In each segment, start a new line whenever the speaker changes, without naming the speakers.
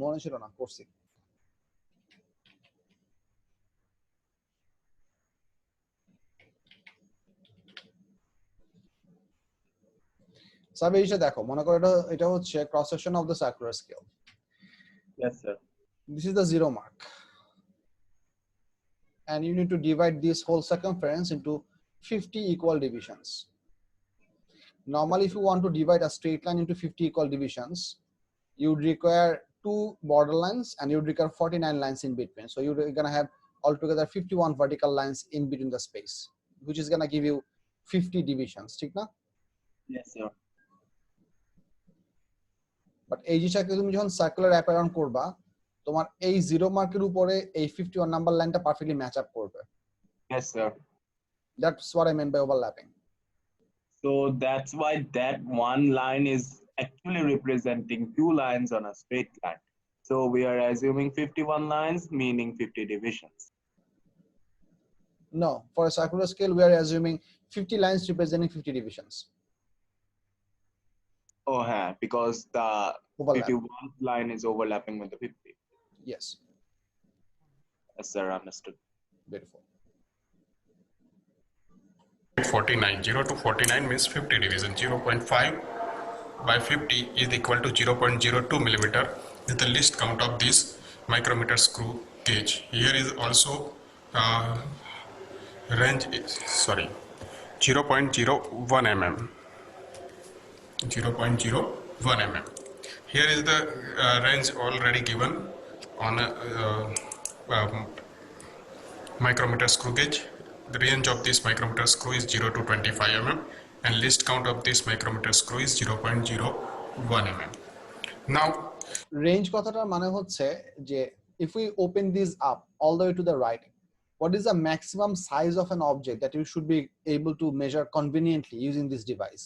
মনে ছিল না, করছি। সাবে এসে দেখো, মনে করো এটা হচ্ছে cross section of the circular scale.
Yes, sir.
This is the 0 mark. And you need to divide this whole circumference into 50 equal divisions. Normally, if you want to divide a straight line into 50 equal divisions, you would require 2 border lines and you would require 49 lines in between. So you're gonna have altogether 51 vertical lines in between the space, which is gonna give you 50 divisions, ঠিক না?
Yes, sir.
But এই জিনিসটাকে তুমি যখন circular app around করবা, তোমার এই 0 মার্কের উপরে এই 51 নাম্বার লাইনটা পারফেক্টলি ম্যাচ আপ করবে।
Yes, sir.
That's what I meant by overlapping.
So that's why that one line is actually representing 2 lines on a straight line. So we are assuming 51 lines, meaning 50 divisions.
No, for a circular scale, we are assuming 50 lines representing 50 divisions.
Oh, yeah, because the
Overlap.
51 line is overlapping with the 50.
Yes.
Yes, sir, understood.
Beautiful.
49. 0 to 49 means 50 division. 0.5 by 50 is equal to 0.02 millimeter. Is the least count of this micrometer screw gauge. Here is also range is 0.01 mm. 0.01 mm. Here is the range already given on a micrometer screw gauge. The range of this micrometer screw is 0 to 25 mm and least count of this micrometer screw is 0.01 mm. Now
Range কথাটার মানে হচ্ছে যে if we open this up all the way to the right, what is the maximum size of an object that you should be able to measure conveniently using this device?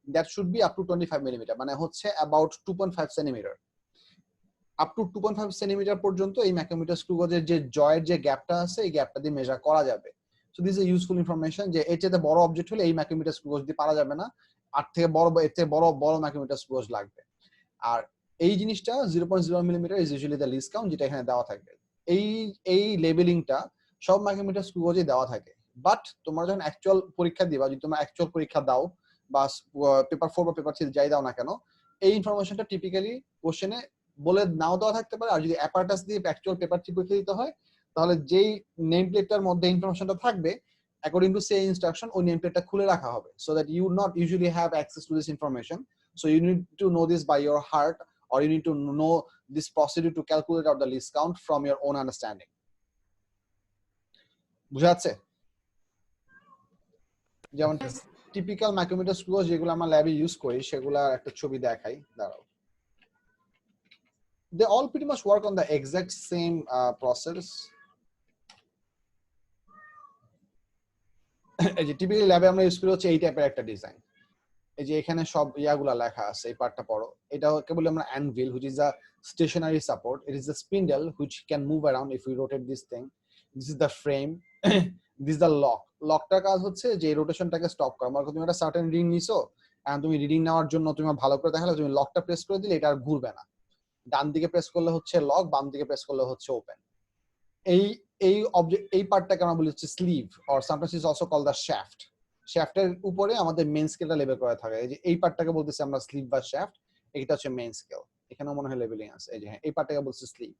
That should be up to 25 millimeter, মানে হচ্ছে about 2.5 centimeter. Up to 2.5 centimeter পর্যন্ত এই micrometer screw গজের যে জয়ের যে গ্যাপটা আছে এই গ্যাপটা দিয়ে মেজার করা যাবে। So this is useful information যে এর চেয়ে বড় অবজেক্ট হলে এই মাইক্রোমিটার স্ক্রু গজ দিয়ে পারা যাবে না, আর থেকে বড় এর থেকে বড় মাইক্রোমিটার স্ক্রু গজ লাগবে। আর এই জিনিসটা 0.0 millimetre is usually the list count, যেটা এখানে দেওয়া থাকবে। এই লেবেলিংটা সব মাইক্রোমিটার স্ক্রু গজে দেওয়া থাকে। বাট তোমরা যখন অ্যাকচুয়াল পরীক্ষা দিবা, যদি তোমরা অ্যাকচুয়াল পরীক্ষা দাও বা পেপার 4 বা পেপার 3 যাই দাও না কেন, এই ইনফরমেশনটা টিপিক্যালি কোশ্চেনে বলে নাও দেওয়া থাকতে পারে। আর যদি অ্যাপারটাস দিয়ে অ্যাকচুয়াল পেপার 3 পরীক্ষা দিতে হয়, তাহলে যেই নেম প্লেটটার মধ্যে ইনফরমেশনটা থাকবে অ্যাকর্ডিং টু সে ইনস্ট্রাকশন ওই নেম প্লেটটা খুলে রাখা হবে, so that you not usually have access to this information. So you need to know this by your heart, or you need to know this procedure to calculate out the least count from your own understanding. বুঝা যাচ্ছে? যেমন typical micrometer screw যেগুলো আমরা ল্যাবে use করি সেগুলোর একটা ছবি দেখাই, দাঁড়াও। They all pretty much work on the exact same process. এই যে টিপিক্যালি ল্যাবে আমরা ইউজ করি হচ্ছে এই টাইপের একটা ডিজাইন। এই যে এখানে সব ইয়াগুলা লেখা আছে, এই পার্টটা পড়ো। এটা কেবল আমরা anvil, which is a stationary support. It is the spindle which can move around if we rotate this thing. This is the frame. This is the lock. লকটার কাজ হচ্ছে যে রোটেশনটাকে স্টপ করা। মানে তুমি একটা সার্টেন রিডিং নিছো, এন্ড তুমি reading নেওয়ার জন্য তুমি ভালো করে দেখালে তুমি লকটা প্রেস করে দিলে এটা আর ঘুরবে না। ডান দিকে প্রেস করলে হচ্ছে লক, বাম দিকে প্রেস করলে হচ্ছে ওপেন। এই অবজেক্ট এই পার্টটাকে আমরা বলি হচ্ছে sleeve, or sometimes is also called the shaft. শ্যাফটের উপরে আমাদের মেইন স্কেলটা লেবেল করা থাকে। এই যে এই পার্টটাকে বলতেছি আমরা স্লিভ বা শ্যাফট, এটা হচ্ছে মেইন স্কেল। এখানেও মনে হয় লেবেলিং আছে। এই যে হ্যাঁ, এই পার্টটাকে বলছি sleeve,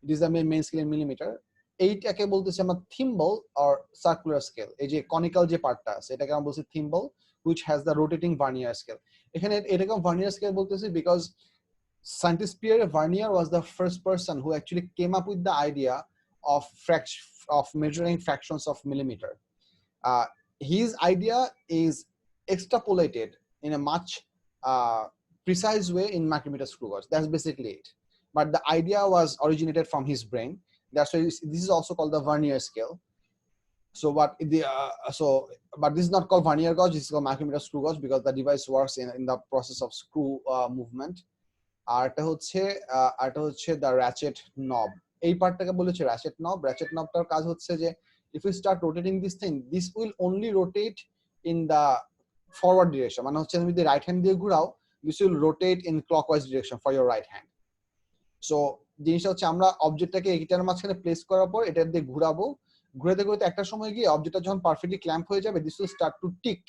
it is the main scale in millimetre. এইটাকে বলতেছি আমরা থিম্বল অর সার্কুলার স্কেল। এই যে কনিক্যাল যে পার্টটা আছে এটাকে আমরা বলছি thimble, which has the rotating vernier scale. এখানে এটাকে ভার্নিয়ার স্কেল বলতেছি because scientist Pierre Vernier was the first person who actually came up with the idea of measuring fractions of millimeter. His idea is extrapolated in a much precise way in micrometer screw gauge. That's basically it. But the idea was originated from his brain. That's why this is also called the Vernier scale. So but this is not called Vernier gauge. This is called micrometer screw gauge because the device works in the process of screw movement. আর এটা হচ্ছে the ratchet নব। এই পার্টটাকে বলেছে ratchet নব। Ratchet নবটার কাজ হচ্ছে যে if we start rotating this thing, this will only rotate in the forward direction. মানে হচ্ছে তুমি যদি রাইট হ্যান্ড দিয়ে ঘোরাও, this will rotate in clockwise direction for your right hand. So জিনিসটা হচ্ছে আমরা অবজেক্টটাকে এটার মাঝখানে প্লেস করার পর এটা দিয়ে ঘোরাবো, ঘুরাতে ঘুরাতে একটা সময় গিয়ে অবজেক্টটা যখন পারফেক্টলি ক্ল্যাম্প হয়ে যাবে, this will start to tick,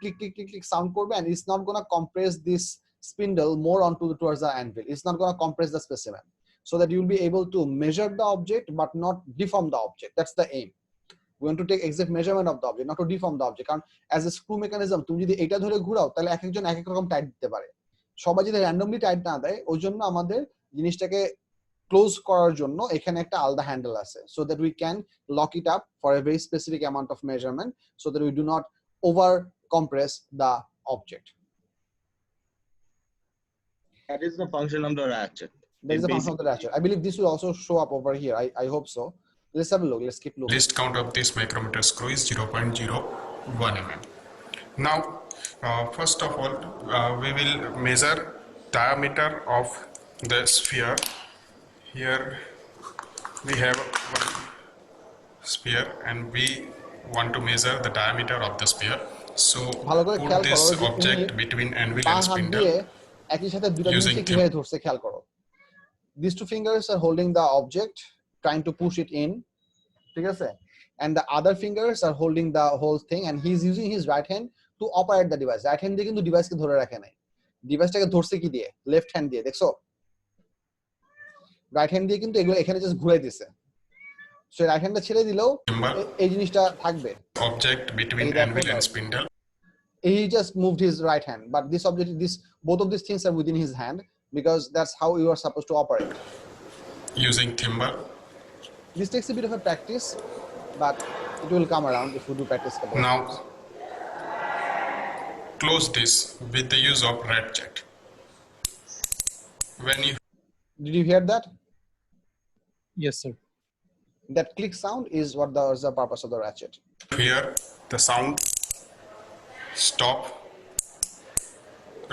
click click click click sound করবে, and it's not gonna compress this spindle more onto towards the anvil. It's not gonna compress the specimen, so that you'll be able to measure the object but not deform the object. That's the aim. We want to take exact measurement of the object, not to deform the object. কারণ as a screw mechanism তুমি যদি এটা ধরে ঘোরাও তাহলে এক একজন এক এক রকম টাইট দিতে পারে, সবাই যদি র্যান্ডমলি টাইট না দেয়, ওই জন্য আমাদের জিনিসটাকে ক্লোজ করার জন্য এখানে একটা আলাদা হ্যান্ডেল আছে, so that we can lock it up for a very specific amount of measurement, so that we do not over compress the object.
That is the function of the ratchet.
That is the function of the ratchet. I believe this will also show up over here. I hope so. Let's have a look. Let's keep looking.
Least count of this micrometer screw is 0.01 mm. Now, first of all, we will measure diameter of the sphere. Here we have one sphere and we want to measure the diameter of the sphere. So put this object between anvil and spindle
একই সাথে দুটো জিনিস কিভাবে ধরছে খেয়াল করো। These two fingers are holding the object, trying to push it in, ঠিক আছে, and the other fingers are holding the whole thing, and he is using his right hand to operate the device. Right hand দিয়ে কিন্তু ডিভাইসকে ধরে রাখে নাই, ডিভাইসটাকে ধরছে কি দিয়ে? লেফট হ্যান্ড দিয়ে, দেখছো? রাইট হ্যান্ড দিয়ে কিন্তু এগুলো এখানে জাস্ট ঘুরাই দিছে, সো রাইট হ্যান্ডটা ছেড়ে দিলেও এই জিনিসটা থাকবে।
Object between anvil and spindle.
He just moved his right hand, but this object, both of these things are within his hand, because that's how you are supposed to operate.
Using thimble.
This takes a bit of a practice, but it will come around if you do practice.
Now, close this with the use of ratchet. When you
Did you hear that?
Yes, sir.
That click sound is what was the purpose of the ratchet.
hear the sound, stop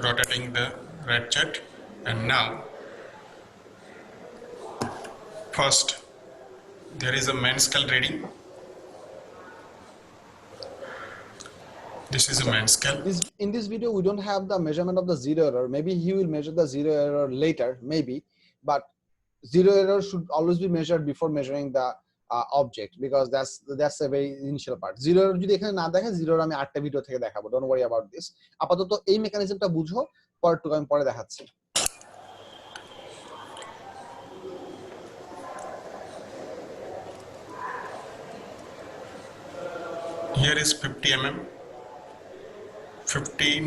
rotating the ratchet, and now first there is a main scale reading. This is a main scale.
In this video we don't have the measurement of the zero error. Maybe he will measure the zero error later, maybe, but zero error should always be measured before measuring the object, because that's a very initial part. Zero error যদি এখানে না দেখে, zero error আমি 8টা video থেকে দেখাবো, don't worry about this. আপাতত এই মেকানিজমটা বুঝো, পরেরটুকু আমি পরে দেখাচ্ছি।
Here is 50 mm, 15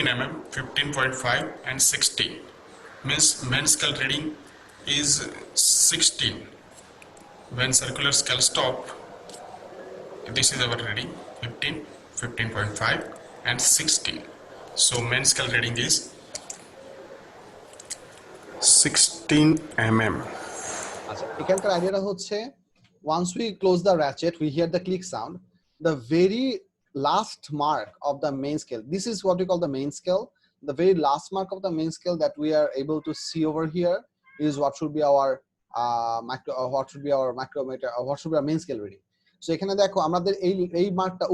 mm, 15.5 and 16. Means main scale reading is 16. When circular scale stop, this is our reading 15, 15.5 and 16. So main scale reading is 16 mm.
আচ্ছা, এখানকার আইডিয়াটা হচ্ছে, once we close the ratchet, we hear the click sound. The very last mark of the main scale, this is what we call the main scale. The very last mark of the main scale that we are able to see over here is what should be our micrometer, or what should be our main scale reading. So এখানে দেখো আমাদের এই মার্কটা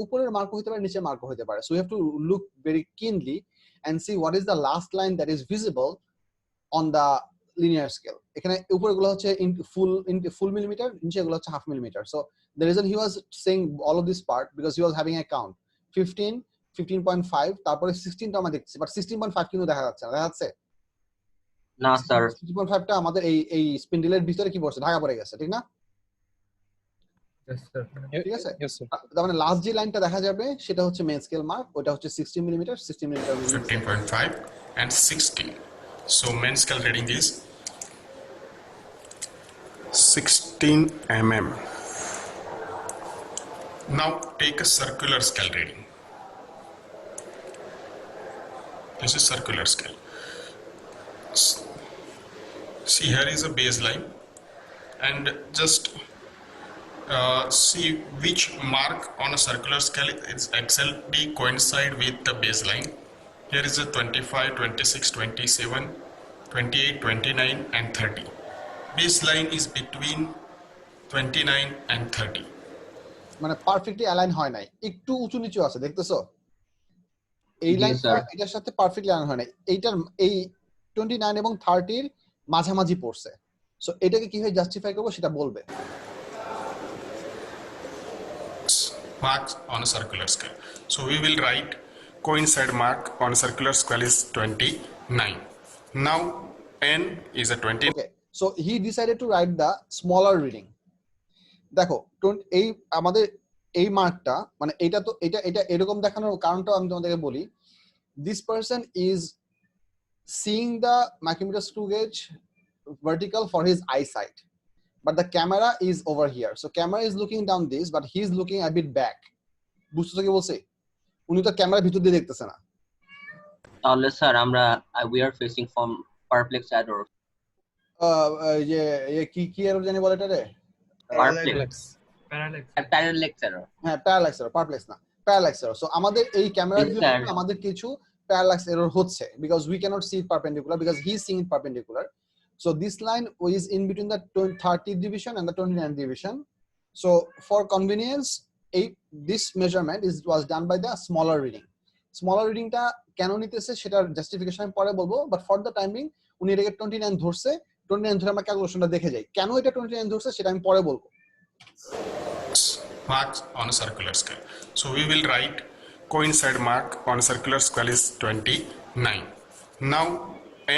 উপরের mark হতে পারে, নিচের mark হতে পারে, so we have to look very keenly and see what is the last line that is visible on the linear scale. এখানে উপরেগুলো হচ্ছে into full millimeter, নিচেগুলো হচ্ছে half millimeter. So the reason he was saying all of this part, because he was having a count 15, 15.5, তারপরে 16 টা আমরা দেখছি, but 16.5 কিন্তু দেখা যাচ্ছে না, দেখা যাচ্ছে
না স্যার।
16.5 টা আমাদের এই স্পিন্ডেলের ভিতরে কি পড়ছে, ঢাকা পড়ে গেছে, ঠিক না? ঠিক আছে,
Yes, sir.
তার মানে লাস্ট যে লাইনটা দেখা যাবে সেটা হচ্ছে মেন স্কেল মার্ক, ওটা হচ্ছে 16 mm, 16 mm
15.5 and 16. So main scale reading is 16 mm. Now take a circular scale reading. This is circular scale. See, here is a baseline, and just see which mark on a circular scale is exactly coincide with the baseline. Here is a 25, 26, 27, 28, 29 and 30. Baseline is between 29 and 30.
মানে perfectly align হয় নাই, একটু উঁচু নিচু আছে, দেখতেছো? এই লাইনটা এটার সাথে পারফেক্টলি অ্যালাইন হয় নাই। এইটার এই 29 এবং 30 এর মাঝামাঝি পড়ছে। সো এটাকে কিভাবে জাস্টিফাই করবো সেটা বলবে।
Marks on a circular scale. So we will write coincide mark on a circular scale is 29. Now n is a 20.
Okay, so he decided to write the smaller reading. দেখো এই আমাদের এই মার্কটা মানে এটা তো এটা এটা এরকম দেখানোর কারণটা আমি তোমাদেরকে বলি। This person is seeing the micrometer screw gauge vertical for his eyesight, but the camera is over here, so camera is looking down this, but he is looking a bit back. বুঝছো কি বলছি? উনি তো ক্যামেরার ভিতর দিয়ে দেখতেছে না।
তাহলে স্যার আমরা we are facing from perplex error.
কি এরর জানি বলে এটা রে?
Parallax error.
হ্যাঁ, প্যারাল্যাক্স এরর, পারপ্লেক্স না, প্যারাল্যাক্স এরর। সো আমাদের এই ক্যামেরার
Yes,
ভিতরে
sir.
আমাদের কিছু প্যারাল্যাক্স এরর হচ্ছে because we cannot see it perpendicular because he is seeing it perpendicular. So this line is in between the 30th division and the 29th division. So for convenience, this measurement was done by the smaller reading. Smaller reading টা কেন নিতেছে সেটার justification আমি পরে বলবো, but for the timing উনি এটাকে 29 ধরছে। 29 ধরে আমরা ক্যালকুলেশনটা দেখে যাই, কেন এটা 29 ধরছে সেটা আমি পরে বলবো।
Marks on a circular scale. So we will write coincide mark on a circular scale is 29. Now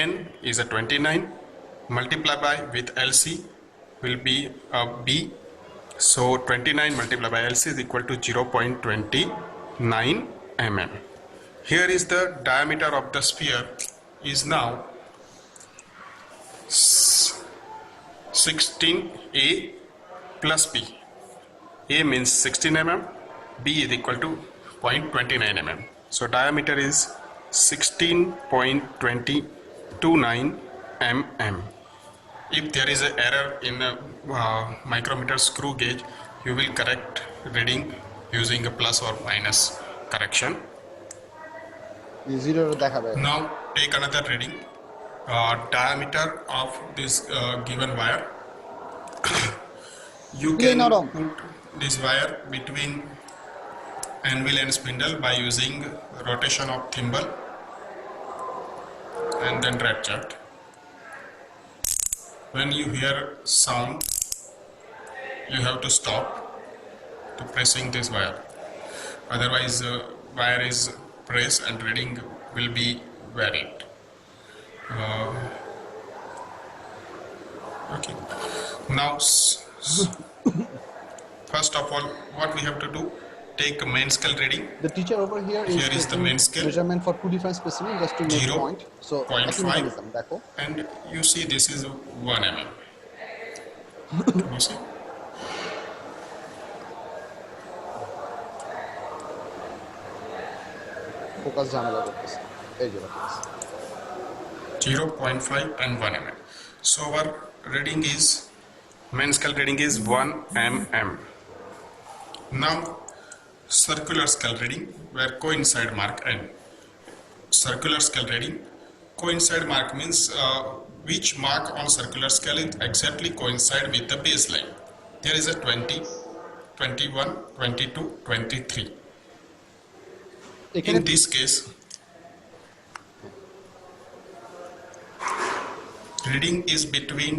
n is a 29 multiplied by with LC will be a B. So 29 multiplied by LC is equal to 0.29 mm. Here is the diameter of the sphere is now 16A plus B. A means 16 mm, B is equal to 0.29 mm. So diameter is 16.29 mm. If there is an error in the micrometer screw gauge, you will correct reading using a plus or minus correction.
Zero দেখাবে।
Now take another reading. Diameter of this given wire. You can put this wire between anvil and spindle by using rotation of thimble and then red chart. When you hear sound, you have to stop to pressing this wire. Otherwise, wire is pressed and reading will be varied. Okay. Now, first of all, what we have to do? Take a main scale reading.
The teacher over here is
Here is the
taking
main scale.
measurement for two different specimens just to make
0,
point. So
0.5.
mechanism দেখো।
And you see this is 1 mm. You see?
Focus ঝামেলা করতেছে, এই যে focus.
0.5 and 1 mm. So our reading is, main scale reading is 1 mm. Now circular scale reading where coincide mark n. Circular scale reading, coincide mark means which mark on circular scale is exactly coincide with the baseline. There is a 20, 21, 22, 23. In this case, reading is between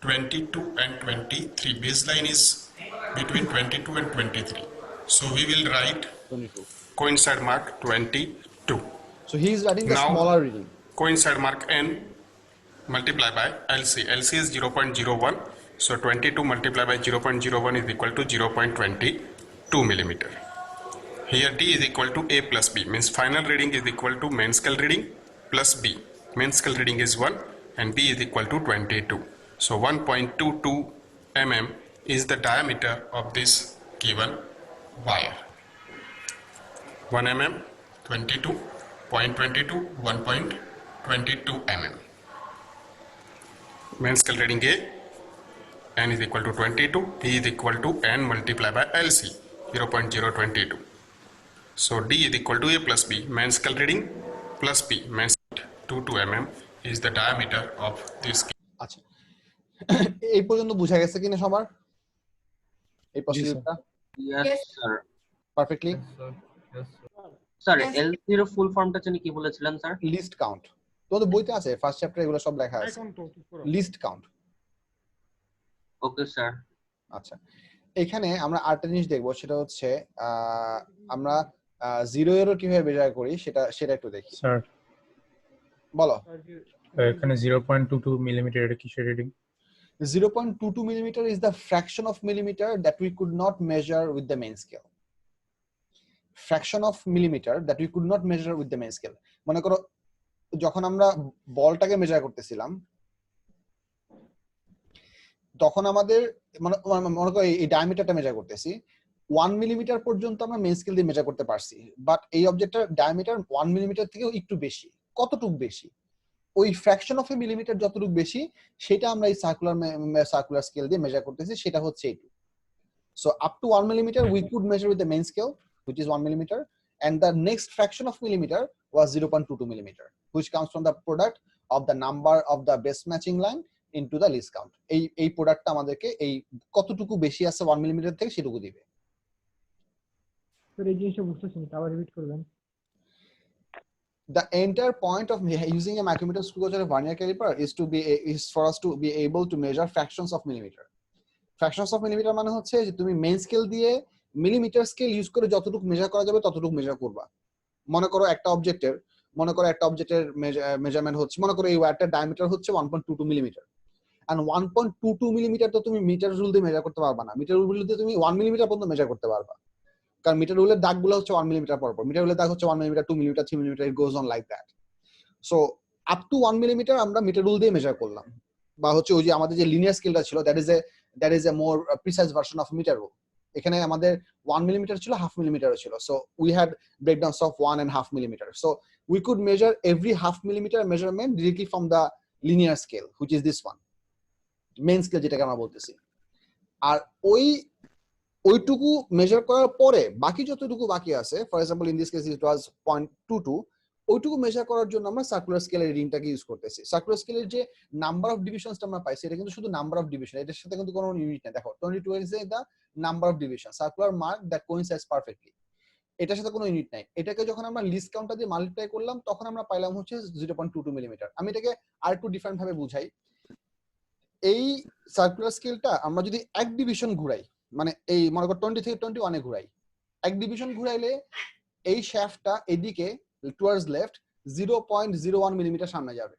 22 and 23. Baseline is between 22 and 23. So we will write
22.
coincide mark 22.
So he is writing the
Now-
smaller reading.
Coincide mark n multiply by LC. LC is 0.01. So 22 multiplied by 0.01 is equal to 0.22 millimeter. Here D is equal to A plus B, means final reading is equal to main scale reading plus B. Main scale reading is 1 and B is equal to 22. So 1.22 mm is the diameter of this given wire. 1 mm, 22, 0.22, 1.22 mm. Main scale reading A, n is equal to 22, B is equal to n multiplied by LC, 0.022. So D is equal to A plus B, main scale reading plus B, main scale 22 mm is the diameter of this.
আচ্ছা, এই পর্যন্ত বুঝা গেছে কিনা সবার এই প্রসিডিউরটা
Yes, sir.
Perfectly?
Sir, L0 ফুল ফর্মটা জানি কি বলেছিলেন স্যার?
List count. তোমাদের বইতে আছে ফার্স্ট চ্যাপ্টার এগুলো সব লেখা আছে লিস্ট কাউন্ট।
Okay sir.
আচ্ছা, এখানে আমরা আরেকটা জিনিস দেখবো, সেটা হচ্ছে আমরা জিরো এরর কিভাবে বের করি সেটা একটু দেখি।
স্যার
বলো।
এখানে 0.22 মিলিমিটার এটা কিসের reading?
0.22 millimeter is the fraction of millimeter that we could not measure with the main scale. Fraction of millimeter that we could not measure with the main scale. মনে করো যখন আমরা বলটাকে মেজার করতেছিলাম তখন আমাদের মনে করো এই ডায়ামিটারটা মেজার করতেছি 1 মিলিমিটার পর্যন্ত আমরা মেন স্কেল দিয়ে মেজার করতে পারছি, বাট এই অবজেক্টটার ডায়ামিটার 1 মিলিমিটার থেকেও একটু বেশি। কতটুকু বেশি? ওই ফ্র্যাকশন অফ এ মিলিমিটার যতটুকু বেশি সেটা আমরা এই সার্কুলার স্কেল দিয়ে মেজার করতেছি, সেটা হচ্ছে এইটু। So up to 1 millimetre we could measure with the main scale which is 1 millimeter, and the next fraction of millimeter was 0.22 millimeter, which comes from the product of the number of the best matching line into the least count. এই প্রোডাক্টটা আমাদেরকে এই কতটুকু বেশি আছে 1 millimetre থেকে সেটুকু দিবে।
স্যার এই জিনিসটা বুঝতেছি না, আবার রিপিট করবেন।
The entire point of using a micrometer screw gauge or a vernier caliper is for us to be able to measure fractions of millimeter. Fractions of millimeter মানে হচ্ছে যে তুমি মেইন স্কেল দিয়ে মিলিমিটার স্কেল ইউজ করে যতটুকু measure করা যাবে ততটুকু মেজার করবা। মনে করো একটা অবজেক্টের মেজারমেন্ট হচ্ছে, মনে করো এই ওয়্যারটার ডায়ামিটার হচ্ছে 1.22 মিলিমিটার, এন্ড 1.22 মিলিমিটার তো তুমি মিটার রুল দিয়ে মেজার করতে পারবা না। মিটার রুল দিয়ে তুমি 1 মিলিমিটার পর্যন্ত মেজার করতে পারবা, কারণ মিটার রুলের দাগগুলো হচ্ছে 1 মিলিমিটার পর পর। মিটার রুলের দাগ হচ্ছে 1 millimetre, 2 millimetre, 3 millimetre, it goes on like that. So up to 1 millimetre আমরা মিটার রুল দিয়ে মেজার করলাম, বা হচ্ছে ওই যে আমাদের যে লিনিয়ার স্কেলটা ছিল that is a more precise version of metre rule. এখানে আমাদের 1 মিলিমিটার ছিল, হাফ মিলিমিটারও ছিল। So we had breakdowns of 1 and half millimeter. So we could measure every half millimeter measurement directly from the linear scale, which is this one, main scale যেটাকে আমরা বলতেছি। আর ওইটুকু measure করার পরে বাকি যতটুকু বাকি আছে, for example in this case it was 0.22, ওইটুকু মেজার করার জন্য আমরা সার্কুলার স্কেলের রিডিংটাকে ইউজ করতেছি। সার্কুলার স্কেলের যে নাম্বার অফ ডিভিশনসটা আমরা পাইছি এটা কিন্তু শুধু নাম্বার অফ ডিভিশন, এটার সাথে কিন্তু কোনো ইউনিট নেই। দেখো 22 is the number of division, circular mark that coincides perfectly, এটার সাথে কোনো ইউনিট নাই। এটাকে যখন আমরা লিস্ট কাউন্টটা দিয়ে মাল্টিপ্লাই করলাম তখন আমরা পাইলাম হচ্ছে 0.22 মিলিমিটার। আমি এটাকে আরেকটু ডিফারেন্ট ভাবে বুঝাই। এই সার্কুলার স্কেলটা আমরা যদি এক ডিভিশন ঘুরাই, মানে এই মনে করো 20 থেকে 21 এ ঘুরাই, এক ডিভিশন ঘুরাইলে এই শ্যাফটটা এদিকে টুয়ার্ডস লেফট 0.01 মিলিমিটার সামনে যাবে।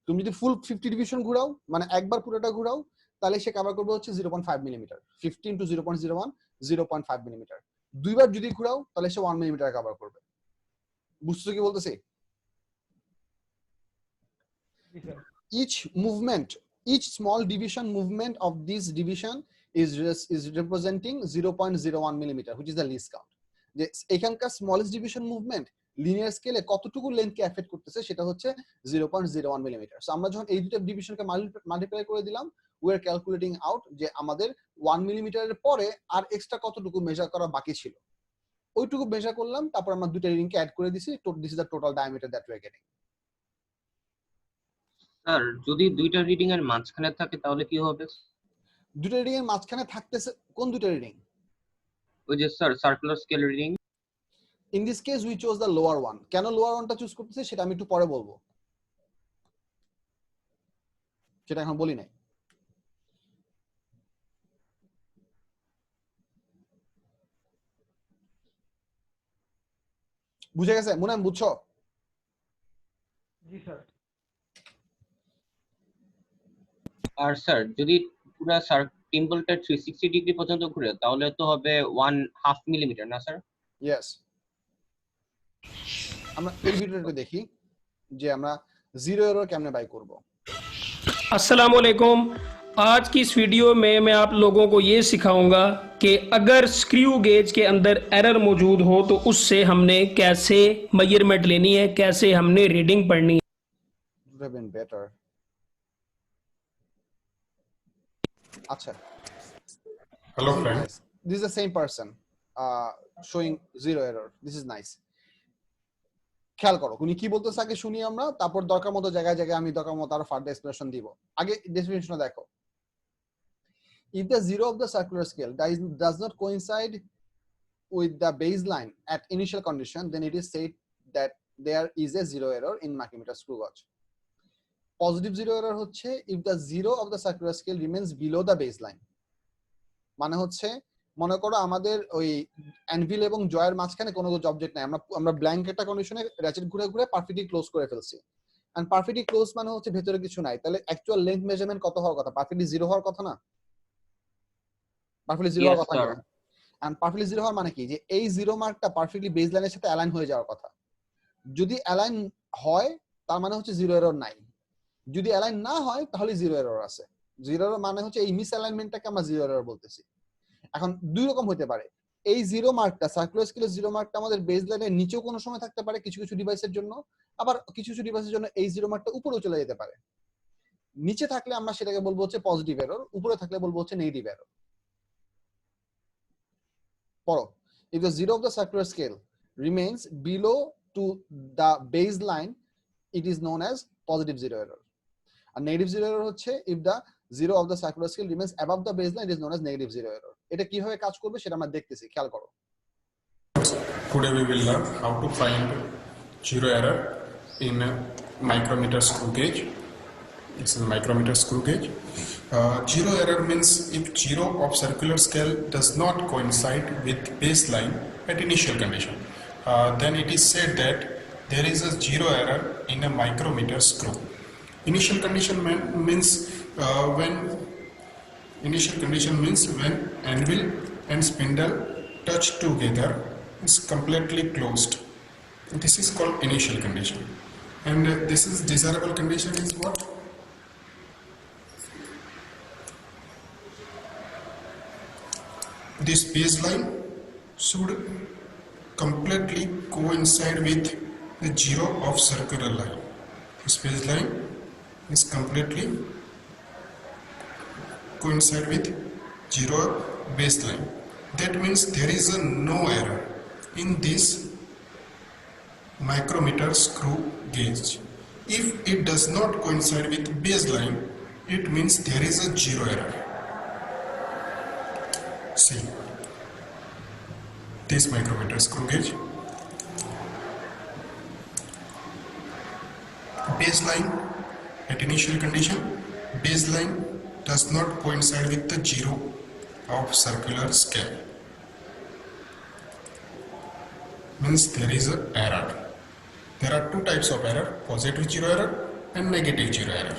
তুমি যদি ফুল 50 ডিভিশন ঘুরাও, মানে একবার পুরোটা ঘুরাও, তাহলে সে কভার করবে হচ্ছে 0.5 মিলিমিটার। 15 to 0.01 0.5 millimetre. দুইবার যদি ঘুরাও তাহলে সে 1 মিলিমিটার কভার করবে। বুঝছো কি বলতেছি? each small division movement of this division is representing 0.01 millimeter, which is the least count. যে এখানকার স্মলেস্ট ডিভিশন মুভমেন্ট লিনিয়ার স্কেলে কতটুকু লেন্থকে এফেক্ট করতেছে সেটা হচ্ছে 0.01 মিলিমিটার। সো আমরা যখন এই দুটো ডিভিশনকে মাল্টিপ্লাই করে দিলাম, উই আর ক্যালকুলেটিং আউট যে আমাদের 1 মিলিমিটারের পরে আর এক্সট্রা কতটুকু মেজার করা বাকি ছিল, ওইটুকু মেজার করলাম, তারপর আমরা দুটো রিডিংকে অ্যাড করে দিছি। This is the total diameter that we are getting.
Sir যদি দুইটা রিডিং এর মাঝখানে থাকে তাহলে কি হবে?
দুটো রিডিং এর মাঝখানে থাকতেছে কোন দুটো রিডিং?
ওই যে sir circular scale reading.
In this case we chose the lower one. কেন লোয়ার ওয়ানটা চুজ করতেছি সেটা আমি একটু পরে বলবো, সেটা এখন বলি নাই। বুঝে গেছে মুনাম? বুঝছো?
জি স্যার।
আর স্যার যদি পুরো টিম্বলটা 360 ডিগ্রি পর্যন্ত ঘুরে তাহলে তো হবে 1/2 মিলিমিটার, না স্যার?
ইয়েস। আমরা এই ভিডিওটা দেখি যে আমরা জিরো এরর কেমনে বাই করব।
अस्सलाम वालेकुम। आज की इस वीडियो में मैं आप लोगों को ये सिखाऊंगा कि अगर स्क्रू गेज के अंदर एरर मौजूद हो तो उससे हमने कैसे मेजरमेंट लेनी है, कैसे हमने रीडिंग पढ़नी है।
Would have been better. আচ্ছা,
Hello friend.
nice. This is the same person showing zero error. This is nice. খেয়াল করো উনি কি বলতেছে আগে শুনি আমরা, তারপর দরকার মতো জায়গায় জায়গায় আমি দরকার মতো আরো ফার্দার এক্সপ্লেনেশন দিব। আগে ডেফিনিশনটা দেখো। If the zero of the circular scale does not coincide with the baseline at initial condition, then it is said that there is a zero error in micrometer screw gauge. Positive zero error হচ্ছে if the zero of the circular scale remains below the baseline. মানে হচ্ছে মনে করো আমাদের ওই anvil এবং জয়ের মাঝখানে কোনো অবজেক্ট নাই, আমরা ব্ল্যাঙ্ক একটা কন্ডিশনে র্যাচেট ঘুরে ঘুরে পারফেক্টলি ক্লোজ করে ফেলছি। এন্ড পারফেক্টলি ক্লোজ মানে হচ্ছে ভেতরে কিছু নাই, তাহলে অ্যাকচুয়াল লেন্থ মেজারমেন্ট কত হওয়ার কথা? পারফেক্টলি জিরো হওয়ার কথা না? পারফেক্টলি জিরো হওয়ার কথা না? এন্ড পারফেক্টলি জিরো হওয়ার মানে কি? যে এই জিরো মার্কটা পারফেক্টলি বেসলাইনের সাথে অ্যালাইন হয়ে যাওয়ার কথা। যদি অ্যালাইন হয় তার মানে হচ্ছে জিরো এরর নাই, যদি অ্যালাইন না হয় তাহলে জিরো এরর আছে। জিরো এরর মানে হচ্ছে এই মিস অ্যালাইনমেন্টটাকে আমরা জিরো এরর বলতেছি। এখন দুই রকম হতে পারে, এই জিরো মার্কটা সার্কুলার স্কেলের জিরো মার্কটা আমাদের বেসলাইনের নিচেও কোনো সময় থাকতে পারে কিছু কিছু ডিভাইসের জন্য, আবার কিছু কিছু ডিভাইসের জন্য এই জিরো মার্কটা উপরেও চলে যেতে পারে। নিচে থাকলে আমরা সেটাকে বলবো হচ্ছে পজিটিভ এরর, উপরে থাকলে বলবো হচ্ছে নেগেটিভ এরর। পড়ো, if the zero of the circular scale remains below to the baseline, it is known as positive zero error. And negative zero error হচ্ছে if the zero of the circular scale remains above the baseline, it is known as negative zero error. এটা কিভাবে কাজ করবে সেটা আমরা দেখতেছি, খেয়াল করো।
Today we will learn how to find zero error in a micrometer screw gauge. This is a micrometer screw gauge. Zero error means if zero of circular scale does not coincide with baseline at initial condition, then it is said that there is a zero error in a micrometer screw. Initial condition means when anvil and spindle touch together, is completely closed. This is called initial condition, and this is desirable condition is what? This baseline should completely coincide with the zero of circular line. This baseline is completely coincide with zero baseline. That means there is a no error in this micrometer screw gauge. If it does not coincide with baseline, it means there is a zero error. See, this micrometer screw gauge, baseline at initial condition, baseline does not coincide with the zero of circular scale, means there is an error. There are two types of error, positive zero error and negative zero error.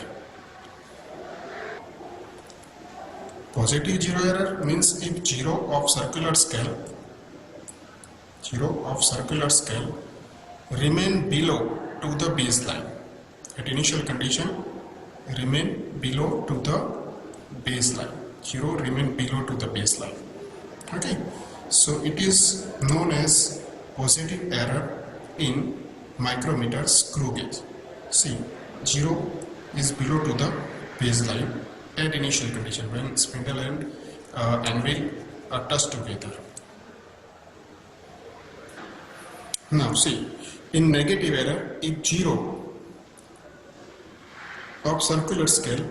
Positive zero error means if zero of circular scale remain below to the baseline at initial condition, remain below to the baseline. Zero remain below to the baseline. Okay, so it is known as positive error in micrometer screw gauge. See, zero is below to the baseline at initial condition when spindle and anvil are touched together. Now see, in negative error, if zero of circular scale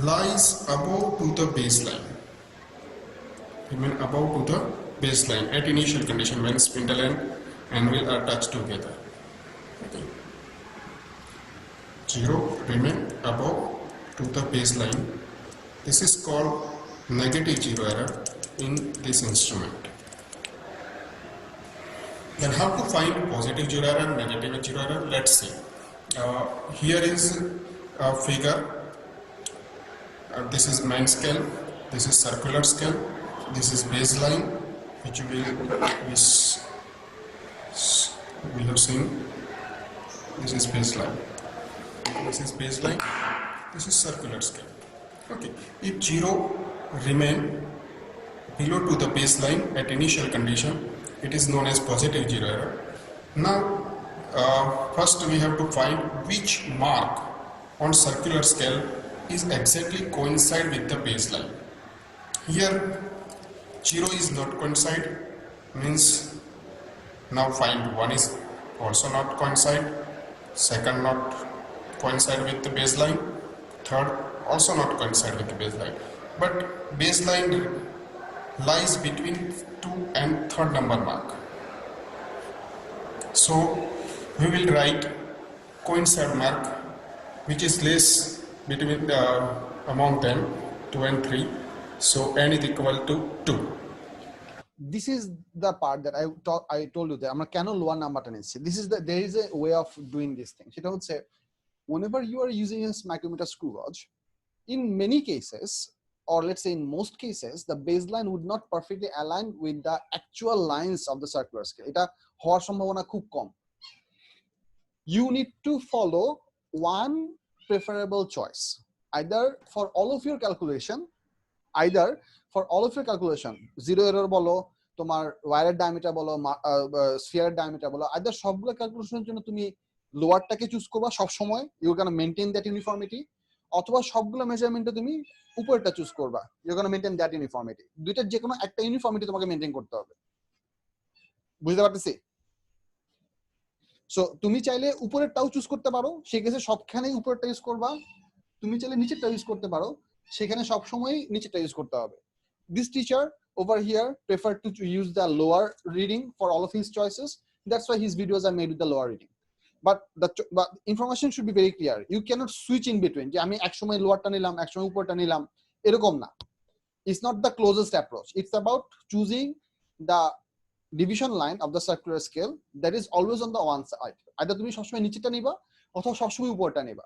lies above to the baseline, remain above to the baseline at initial condition when spindle and anvil are touched together. Okay. Zero remain above to the baseline. This is called negative zero error in this instrument. Then how to find positive zero error, negative zero error? Let's see. Here is a figure. This is main scale, this is circular scale, this is baseline, which we have seen. This is baseline, this is circular scale. Okay, if zero remain below to the baseline at initial condition, it is known as positive zero error. Now first we have to find which mark on circular scale is exactly coincide with the baseline. Here zero is not coincide, means now find one is also not coincide, second not coincide with the baseline, third also not coincide with the baseline, but baseline lies between 2 and third number mark. So we will write coincide mark which is less between among them 2 and 3, so n is equal to 2.
This is the part that I told you that আমরা কেন lower নাম্বারটা নিচ্ছি। There is a way of doing this thing, সেটা হচ্ছে whenever you are using a micrometer screw gauge, in many cases, or let's say in most cases, the baseline would not perfectly align with the actual lines of the circular scale. এটা হওয়ার সম্ভাবনা খুব কম। You need to follow one preferable choice, either for all of your calculation, zero error বলো, তোমার ওয়্যারের diameter বলো, স্ফিয়ারের diameter বলো, either সবগুলো ক্যালকুলেশনের জন্য তুমি লোয়ারটাকে চুজ করবা সব সময়, you gonna maintain that uniformity, অথবা সবগুলো মেজারমেন্টে তুমি উপরেরটা চুজ করবা, you gonna maintain that uniformity. দুইটার যে কোনো একটা ইউনিফর্মিটি তোমাকে মেইনটেইন করতে হবে। বুঝতে পারতেছি? সো তুমি চাইলে উপরেরটাও চুজ করতে পারো, সেই কেসে সবখানেই উপরেরটা ইউজ করবা। তুমি চাইলে নিচেরটা ইউজ করতে পারো, সেখানে সব সময় নিচেরটা ইউজ করতে হবে। This teacher over here preferred to use the lower reading for all of his choices. That's why his videos are made with the lower reading. But the information should be very clear. You cannot switch in between. যে আমি এক সময় লোয়ারটা নিলাম, এক সময় উপরটা নিলাম, এরকম না। It's not the closest approach. It's about choosing the division line of the circular scale that is always on the one side. Either তুমি সবসময় নিচেটা নিবা অথবা সবসময় উপরটা নিবা।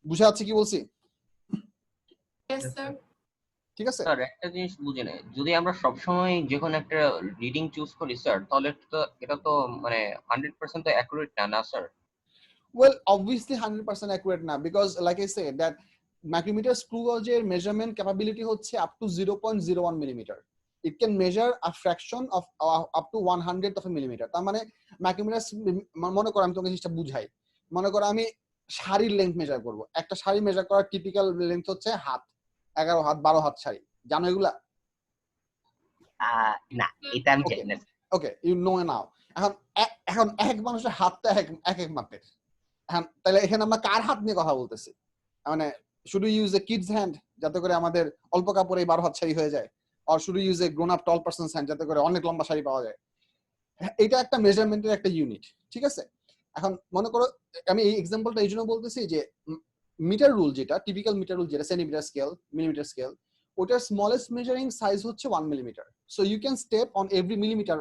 বুঝা যাচ্ছে কি বলছি?
Yes, sir.
ঠিক আছে?
স্যার একটা জিনিস বুঝে নেই, যদি আমরা সবসময় যে কোনো একটা রিডিং চুজ করি স্যার, তাহলে এটা তো মানে 100% তো অ্যাকুরেট না স্যার।
Well, obviously 100% accurate না, because like I said that micrometer screw gauge এর measurement capability হচ্ছে up to 0.01 millimeter. It can measure a fraction of up to 100th of a millimeter. তার মানে micrometer, মনে করো আমি তোমাকে জিনিসটা বুঝাই, মনে করো আমি শাড়ির লেন্থ মেজার করব। একটা শাড়ি মেজার করার টিপিক্যাল লেন্থ হচ্ছে হাত, 11 হাত 12 হাত শাড়ি, জানো এগুলা?
না, এটা আমি জানি না।
ওকে, ইউ নো নাও। এখন এক মানুষের হাতটা এক মাপের। এখন তাহলে এখানে আমরা কার হাত নিয়ে কথা বলতেছি? মানে should we use a kids hand যাতে করে আমাদের অল্প কাপড়ে 12 হাত শাড়ি হয়ে যায়, or should we use a grown up tall persons hand যাতে করে অনেক লম্বা শাড়ি পাওয়া যায়? এটা একটা মেজারমেন্টের একটা ইউনিট, ঠিক আছে? এখন মনে করো আমি এই এক্সাম্পলটা এই জন্য বলতেছি যে মিটার রুল, যেটা টিপিক্যাল মিটার রুল, যেটা সেন্টিমিটার স্কেল, মিলিমিটার স্কেল, ওটার স্মলেস্ট মেজারিং সাইজ হচ্ছে 1 millimetre. So you can step on every millimetre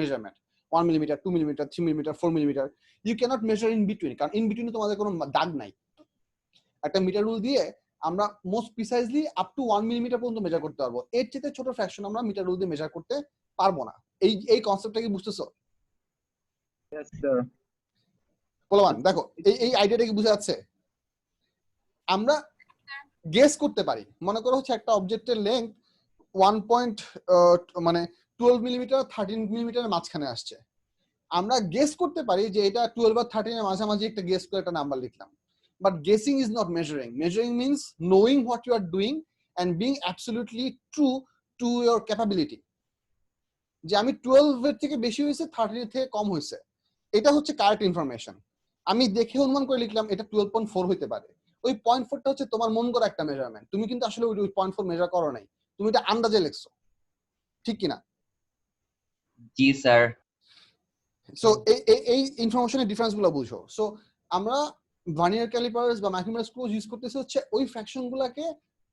measurement, 1 millimetre, 2 millimetre, 3 millimetre, 4 millimetre. You can't measure in between, কারণ ইন বিটুইনে তোমাদের কোনো দাগ নাই। একটা মিটার রুল দিয়ে আমরা most precisely up to 1 millimetre পর্যন্ত মেজার করতে পারবো, এর চেয়ে ছোট ফ্র্যাকশন আমরা মিটার রুল দিয়ে মেজার করতে পারবো না। এই কনসেপ্টটা কি বুঝতেছো?
Yes, sir.
বলবান দেখো এই আইডিয়াটা কি বুঝা যাচ্ছে? আমরা গেস করতে পারি, মনে করো হচ্ছে একটা অবজেক্টের লেন্থ 12 মিলিমিটার 13 মিলিমিটারের মাঝখানে আসছে। আমরা গেস করতে পারি যে এটা 12 আর 13 এর মাঝামাঝি একটা গেস করে একটা নাম্বার লিখলাম। But guessing is not measuring. Measuring means knowing what you are doing and being absolutely true to your capability. যে আমি 12 এর থেকে বেশি হয়েছে, 13 এর থেকে কম হয়েছে, এটা হচ্ছে কারেক্ট ইনফরমেশন। আমি দেখে অনুমান করে লিখলাম এটা 12.4 হইতে পারে, ওই 0.4টা হচ্ছে তোমার মন করা একটা মেজারমেন্ট। তুমি কিন্তু আসলে ওই 0.4 মেজার করো নাই, তুমি এটা আন্দাজে লিখছো, ঠিক কিনা?
জি স্যার।
সো এই ইনফরমেশনের ডিফারেন্স গুলো বুঝো। সো আমরা ভার্নিয়ার ক্যালিপার্স বা মাইক্রোমিটার স্ক্রু ইউজ করতেছি হচ্ছে ওই ফ্র্যাকশন গুলাকে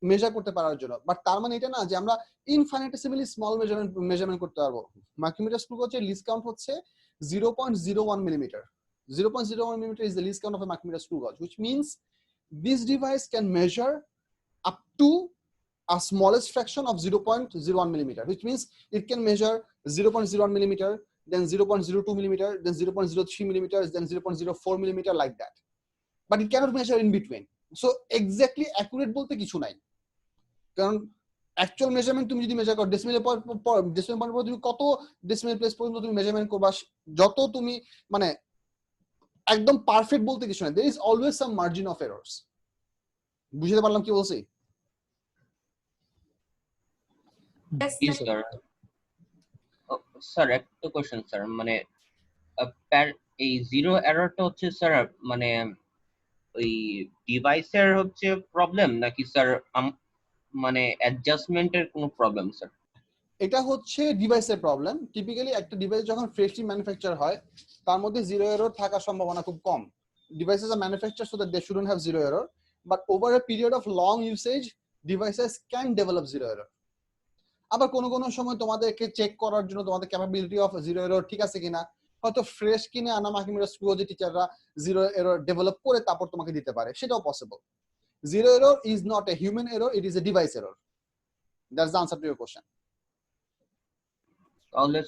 মেজার করতে পারার জন্য। বাট তার মানে এটা না যে আমরা ইনফাইনিটেসিমালি স্মল মেজারমেন্ট করতে পারবো। মাইক্রোমিটার স্ক্রু হচ্ছে লিস্ট কাউন্ট হচ্ছে 0.01 millimeter. 0.01 millimeter is the least count of a micrometer screw gauge, which means this device can measure up to a smallest fraction of 0.01 millimeter, which means it can measure 0.01 millimeter, then 0.02 millimeter, then 0.03 millimeters, then 0.04 millimeter, like that. But it cannot measure in between. So exactly accurate bolte kichu nai, karon actual measurement তুমি যদি measure করো decimal point তুমি কত decimal place পর্যন্ত তুমি measurement করবা, যত তুমি মানে একদম পারফেক্ট বলতে কিছু না, there is always some margin of errors. বুঝতে পারলাম কি বলছি?
Yes,
জি
sir.
স্যার। স্যার একটা কোশ্চেন স্যার, মানে এই জিরো এররটা হচ্ছে স্যার মানে ওই ডিভাইসের হচ্ছে প্রবলেম নাকি স্যার মানে অ্যাডজাস্টমেন্টের কোনো প্রবলেম স্যার?
এটা হচ্ছে ডিভাইসের প্রবলেম। টিপিক্যালি একটা ডিভাইস যখন ফ্রেশলি ম্যানুফ্যাকচার হয় তার মধ্যে জিরো এরর থাকার সম্ভাবনা খুব কম। Devices are manufacture so that they shouldn't have zero error, but over a period of long usage devices can develop zero error. আবার কোনো কোনো সময় তোমাদেরকে চেক করার জন্য তোমাদের ক্যাপাবিলিটি অফ জিরো এরর ঠিক আছে কিনা, হয়তো ফ্রেশ কিনে আনা মাইক্রোমিটার স্ক্রু যে টিচাররা জিরো এরর ডেভেলপ করে তারপর তোমাকে দিতে পারে, সেটাও possible. Zero error is not a human error, it is a device error. That's the answer to your question.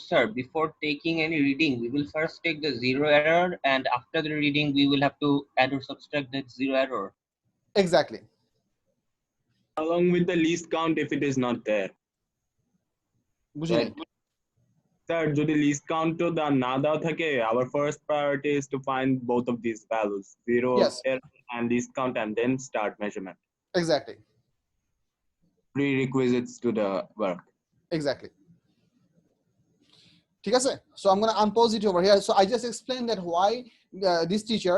Sir, before taking any reading, we will first take the zero error, and after the reading, we will have to add or subtract that zero error.
Exactly.
Along with the least count if it is not there.
বুঝলেন?
Sir, যদি least count to the না দেওয়া থাকে, our first priority is to find both of these values, zero
Yes.
error and least count, and then start measurement.
Exactly.
Prerequisites to the work.
Exactly. ঠিক আছে? So I'm going to unpause it over here. So I just explained that why this teacher,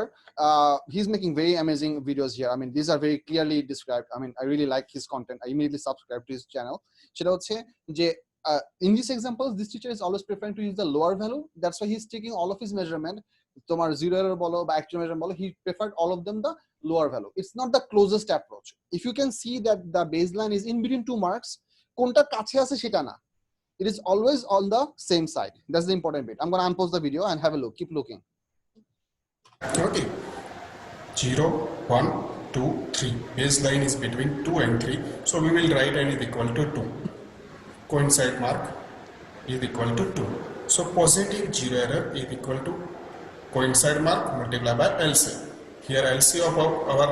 he's making very amazing videos here. I mean, these are very clearly described. I mean, I really like his content. I immediately subscribe to his channel. সেটা হচ্ছে যে in this example, this teacher is always preferring to use the lower value. That's why he's taking all of his measurement. তোমার zero error বলো বা actual measurement বলো, he preferred all of them the lower value. It's not the closest approach. If you can see that the baseline is in between 2 marks, কোনটা কাছে আছে সেটা না. It is always on the same side. That's the important bit. I'm going to unpause the video and have a look. Keep looking.
Okay. 0, 1, 2, 3. Baseline is between 2 and 3. So we will write n is equal to 2. Coincide mark is equal to 2. So positive zero error is equal to coincide mark multiplied by LC. Here LC of our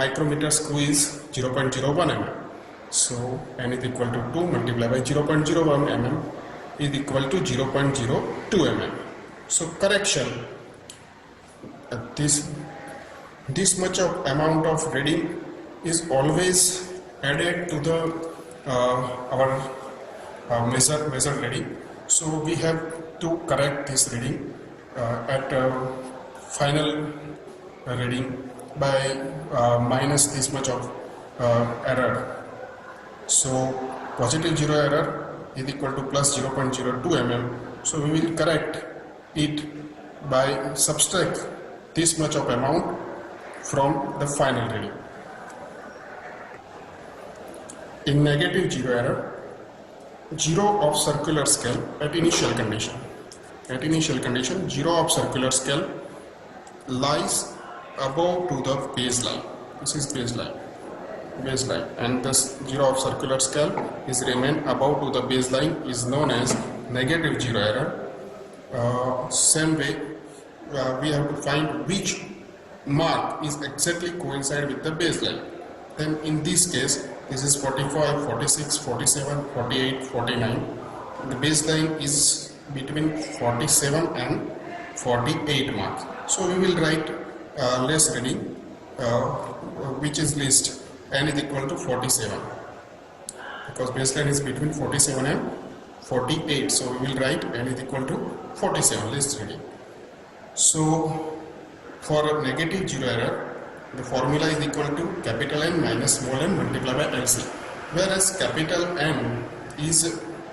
micrometer screw is 0.01 mm. So n is equal to 2 multiplied by 0.01 mm is equal to 0.02 mm. So correction, this much of amount of reading is always added to the our measured reading. So we have to correct this reading at final reading by minus this much of error. So positive zero error is equal to plus 0.02 mm. So we will correct it by subtract this much of amount from the final reading. In negative zero error, zero of circular scale at initial condition. At initial condition, zero of circular scale lies above to the baseline. This is baseline, and this zero of circular scale is remain above to the baseline is known as negative zero error. Same way, we have to find which mark is exactly coincide with the baseline. Then in this case, this is 45, 46, 47, 48, 49. The baseline is between 47 and 48 marks. So we will write less reading, which is least, n is equal to 47. Because baseline is between 47 and 48. So we will write n is equal to 47, least reading. So for negative zero error, the formula is equal to capital N minus small n multiplied by LC. Whereas capital N is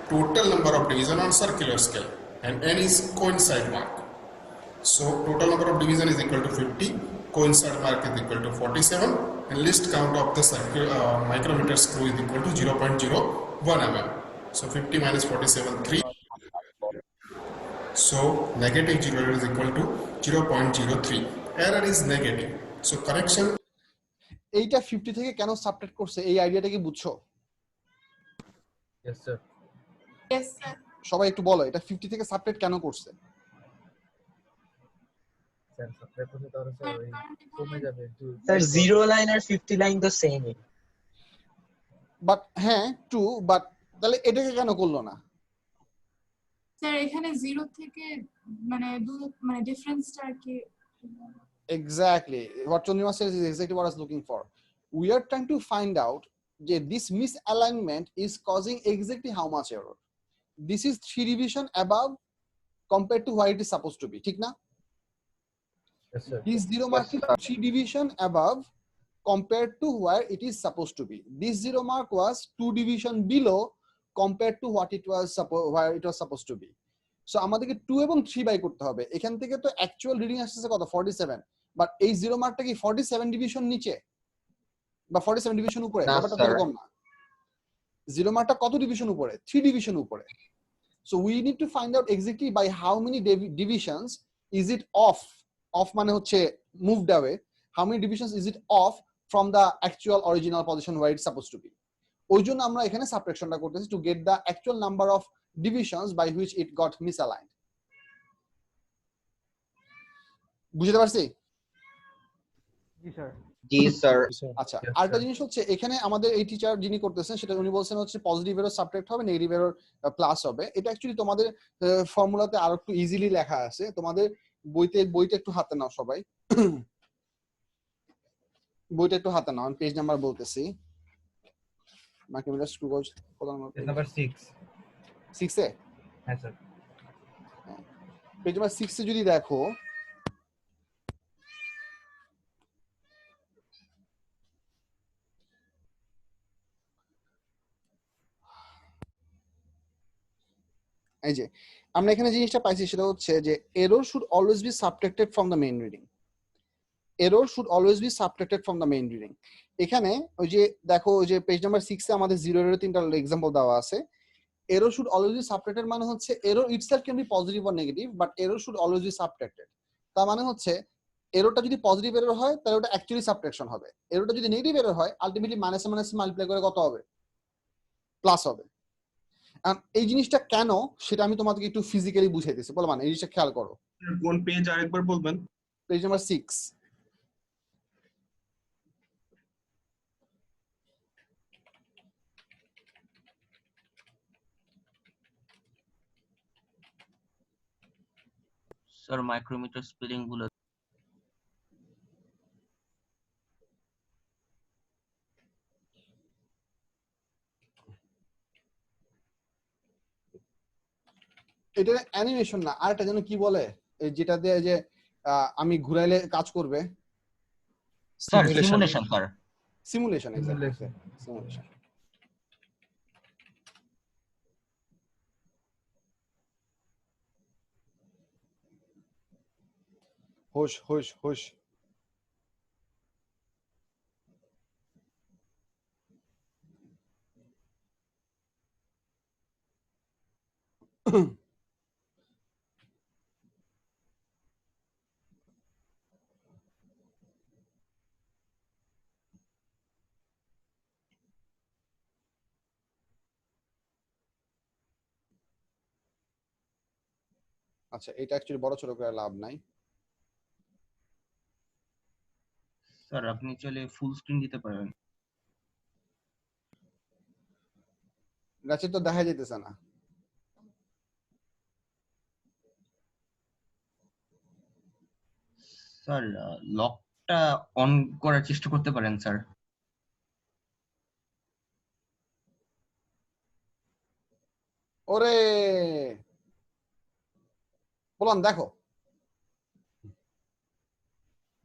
total number of division on circular scale and n is coincide mark. So total number of division is equal to 50, coincide mark is equal to 47, and least count of the micrometer screw is equal to 0.01 mm. So 50 minus 47, 3. So negative zero error is equal to 0.03. Error is negative. So correction.
এইটা 50 থেকে কেন subtract করছে এই আইডিয়াটা কি বুঝছো?
Yes, sir.
Yes, sir.
সবাই একটু বলো এটা 50 থেকে সাবট্রাক্ট কেন করছে?
Sir, subtract করতে তাহলে স্যার ওই কমে যাবে।
স্যার 0 লাইন আর 50 লাইন তো সেমই।
বাট হ্যাঁ ট্রু, বাট তাহলে এটাকে কেন করলো না?
স্যার এখানে 0 থেকে মানে ডিফারেন্সটা কি?
Exactly. What Chandrima says is exactly what I was looking for. We are trying to find out that this misalignment is causing exactly how much error. This is 3 division above compared to where it is supposed to be. ঠিক না?
Yes, sir.
This 0 mark is 3 division above compared to where it is supposed to be. This 0 mark was 2 division below compared to what it was where it was supposed to be. So আমাদেরকে 2 এবং 3 by করতে হবে। এখান থেকে তো actual reading আসছে কত 47, but এই 0 মার্কটা কি 47 ডিভিশন নিচে বা 47 ডিভিশন উপরে?
না
ব্যাপারটা তো
স্যার,
এরকম না। 0 মার্কটা কত ডিভিশন উপরে? 3 ডিভিশন উপরে। So we need to find out exactly by how many divisions is it off. Off মানে হচ্ছে moved away. How many divisions is it off from the actual original position where it's supposed to be? ওই জন্য আমরা এখানে সাবট্রাকশনটা করতেছি to get the actual number of divisions by which it got misaligned. বুঝতে পারছি?
জি sir.
আচ্ছা,
Yes,
আরেকটা
sir.
জিনিস হচ্ছে এখানে আমাদের এই টিচার যিনি করতেছেন সেটা উনি বলছেন হচ্ছে পজিটিভ এরও সাবট্রাক্ট হবে, নেগেটিভ এরও প্লাস হবে। এটা অ্যাকচুয়ালি তোমাদের ফর্মুলাতে আরো একটু ইজিলি লেখা আছে। তোমাদের বইটা একটু হাতে নাও সবাই। বইটা একটু হাতে নাও, আমি পেজ নাম্বার বলতেছি। মাইক্রোমিটার স্ক্রু গেজ কত নাম্বার?
Page number 6.
6 এ?
হ্যাঁ স্যার।
পেজ নাম্বার 6 এ যদি দেখো, এই যে আমরা এখানে জিনিসটা পাইছি সেটা হচ্ছে যে error should always be subtracted from the main reading. Error should always be subtracted from the main reading. এখানে ওই যে দেখো ওই যে পেজ নাম্বার 6 এ আমাদের 0 এর 3টা एग्जांपल দেওয়া আছে। Error should always be subtracted মানে হচ্ছে error itself can be positive or negative, but error should always be subtracted. তার মানে হচ্ছে এররটা যদি পজিটিভ এরর হয় তাহলে ওটা অ্যাকচুয়ালি সাবট্রাকশন হবে। এররটা যদি নেগেটিভ এরর হয় আলটিমেটলি মাইনাসে মাইনাসে মাল্টিপ্লাই করে কত হবে? প্লাস হবে। এই জিনিসটা কেন সেটা আমি তোমাদেরকে একটু ফিজিক্যালি বুঝাইতেছি। বলো মানে এই জিনিসটা খেয়াল করো।
কোন পেজ আরেকবার বলবেন?
Page number 6।
Sir micrometer spelling ভুল আছে।
এটা অ্যানিমেশন না, আরেকটা যেন কি বলে এই যেটা দিয়ে যে আমি ঘুরাইলে কাজ করবে।
Sir simulation sir.
Simulation,
Simulation.
Simulation. হোশ হোশ হোশ। আচ্ছা, এটা অ্যাকচুয়ালি বড় ছোট করে লাভ নাই।
স্যার আপনি চাইলে ফুল স্ক্রিন দিতে পারেন।
গাছে তো দেখা যাইতেছে না।
স্যার লকটা অন করার চেষ্টা করতে পারেন স্যার।
ওরে বললাম দেখো,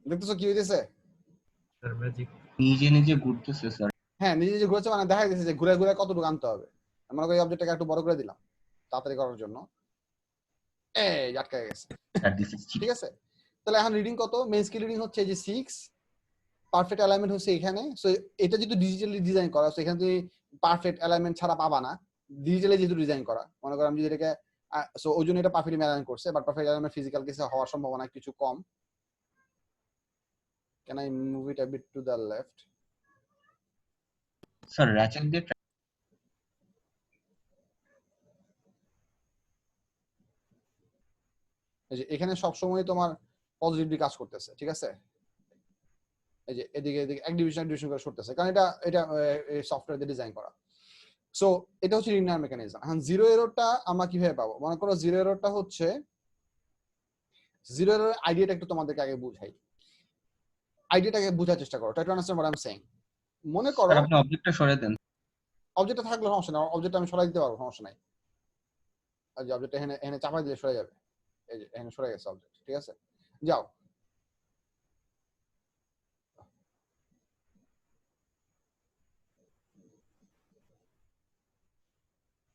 দেখতেছো কি হইতেছে?
Sir magic.
নিজে নিজে ঘুরতেছে স্যার।
হ্যাঁ, নিজে নিজে ঘুরেছে মানে দেখা যাচ্ছে যে ঘুরে ঘুরে কতটুকু আনতে হবে। মনে করি অবজেক্টটাকে একটু বড় করে দিলাম তাড়াতাড়ি করার জন্য। এই আটকে গেছে।
স্যার দিস ইজ
ঠিক আছে, তাহলে এখন রিডিং কত? মেইন স্কেল রিডিং হচ্ছে এই যে 6, পারফেক্ট অ্যালাইনমেন্ট হচ্ছে এখানে। সো এটা যেহেতু ডিজিটালি ডিজাইন করা, সো এখানে তুমি পারফেক্ট অ্যালাইনমেন্ট ছাড়া পাবা না। ডিজিটালি যেহেতু ডিজাইন করা, মনে করো আমি যদি এটাকে সো ওই জন্য এটা পারফেক্টলি অ্যালাইন করছে, বাট পারফেক্ট অ্যালাইনমেন্ট ফিজিক্যাল কেসে হওয়ার সম্ভাবনা কিছু কম। Can I move it a bit to the left?
Sir ratchet দিয়ে
এই যে এখানে সব সময় তোমার পজিটিভলি কাজ করতেছে, ঠিক আছে? এই যে এদিকে এদিকে এক ডিভিশন করে সরতেছে, কারণ এটা এটা সফটওয়্যার দিয়ে ডিজাইন করা। সো এটা হচ্ছে লিনিয়ার মেকানিজম। এখন জিরো এররটা আমরা কিভাবে পাবো? মনে করো জিরো এররটা হচ্ছে, জিরো এরর আইডিয়াটা একটু তোমাদেরকে আগে বুঝাই। আইডিয়াটাকে বোঝার চেষ্টা করো, try to understand what I am saying. মনে করো
স্যার আপনি অবজেক্টটা সরিয়ে দেন।
অবজেক্টটা থাকলে সমস্যা নাই, অবজেক্টটা আমি সরাই দিতে পারবো, সমস্যা নাই। আর যে অবজেক্টটা এখানে এখানে চাপা দিলে সরে যাবে। এই যে এখানে সরে গেছে অবজেক্ট, ঠিক আছে? যাও।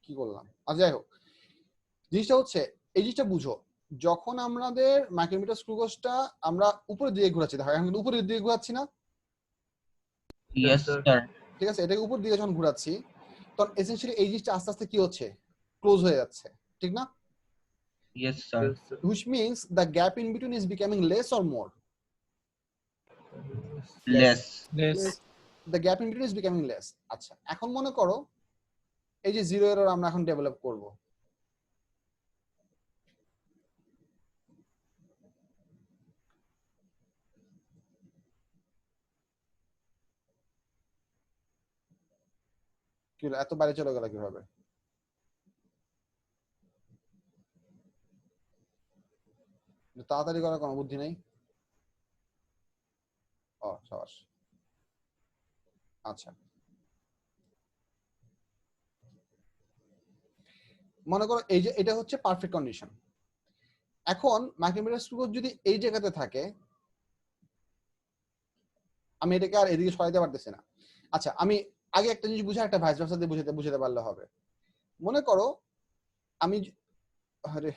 কি করলাম? আচ্ছা যাই হোক, জিনিসটা হচ্ছে এই জিনিসটা বুঝো, যখন আমাদের মাইক্রোমিটার স্ক্রু গেজটা আমরা উপরের দিকে ঘোরাচ্ছি, দেখো এখন কিন্তু উপরের দিকে ঘোরাচ্ছি না,
ইয়েস স্যার।
ঠিক আছে? এটাকে উপর দিকে যখন ঘোরাচ্ছি তখন এসেনশিয়ালি এই জিনিসটা আস্তে আস্তে কি হচ্ছে, ক্লোজ হয়ে যাচ্ছে, ঠিক না?
Yes sir.
which means the gap in between is becoming less or more.
Less.
Less.
The gap in between is becoming less. আচ্ছা, এখন মনে করো এই যে জিরো এরর আমরা এখন ডেভেলপ করব, কি হলো, এত বাইরে চলে গেল কিভাবে? তাড়াতাড়ি করার কোনো বুদ্ধি নেই? ও সাবাস। আচ্ছা, মনে করো এই যে এটা হচ্ছে পারফেক্ট কন্ডিশন। এখন মাইক্রোমিটার স্ক্রু যদি এই জায়গাতে থাকে, আমি এটাকে আর এদিকে সরাইতে পারতেছি না। আচ্ছা, আমি আগে একটা জিনিস বুঝে একটা ভাইস ভার্সা দিয়ে বুঝাতে পারলে হবে। মনে করো আমি আরে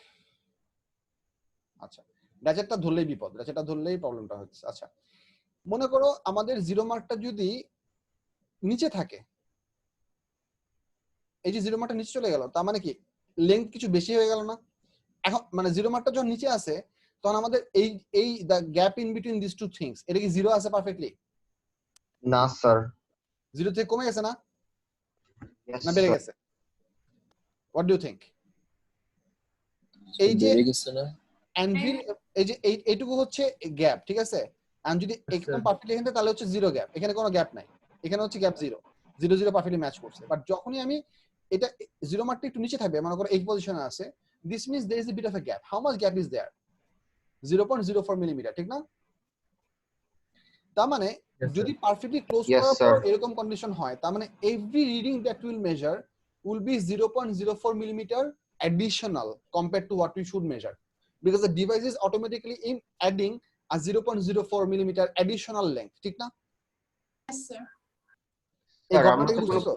আচ্ছা, র্যাচেটটা ধরলেই বিপদ, র্যাচেটটা ধরলেই প্রবলেমটা হচ্ছে। আচ্ছা, মনে করো আমাদের জিরো মার্কটা যদি নিচে থাকে, এই যে জিরো মার্কটা নিচে চলে গেল, তার মানে কি লেন্থ কিছু বেশি হয়ে গেল না? এখন মানে জিরো মার্কটা যখন নিচে আসে তখন আমাদের এই এই the gap in between this two things, এটা কি জিরো আছে পারফেক্টলি?
না স্যার।
জিরো থেকে কমে গেছে না,
Yes,
না বেড়ে
sir.
গেছে? What do you think? এই যে অ্যানভিল, এই যে এইটুকু হচ্ছে গ্যাপ, ঠিক আছে? আমি যদি একদম পারফেক্টলি এখানে তাহলে হচ্ছে জিরো গ্যাপ, এখানে কোনো গ্যাপ নাই, এখানে হচ্ছে gap zero, zero zero perfectly match করছে। বাট যখনই আমি এটা জিরো মার্কটা একটু নিচে থাকবে, মনে করো এই পজিশনে আছে, this means there is a bit of a gap. How much gap is there? 0.04 millimetre, ঠিক না? তার মানে যদি পারফেক্টলি ক্লোজ
Yes,
করার
sir.
পর এরকম কন্ডিশন হয়, তার মানে every reading that will measure will be 0.04 millimeter additional compared to what we should measure, because the device is automatically in adding a 0.04 millimeter additional length, ঠিক না?
Yes, sir.
এই
Sir,
ঘটনাটা
আমরা
বুঝছো?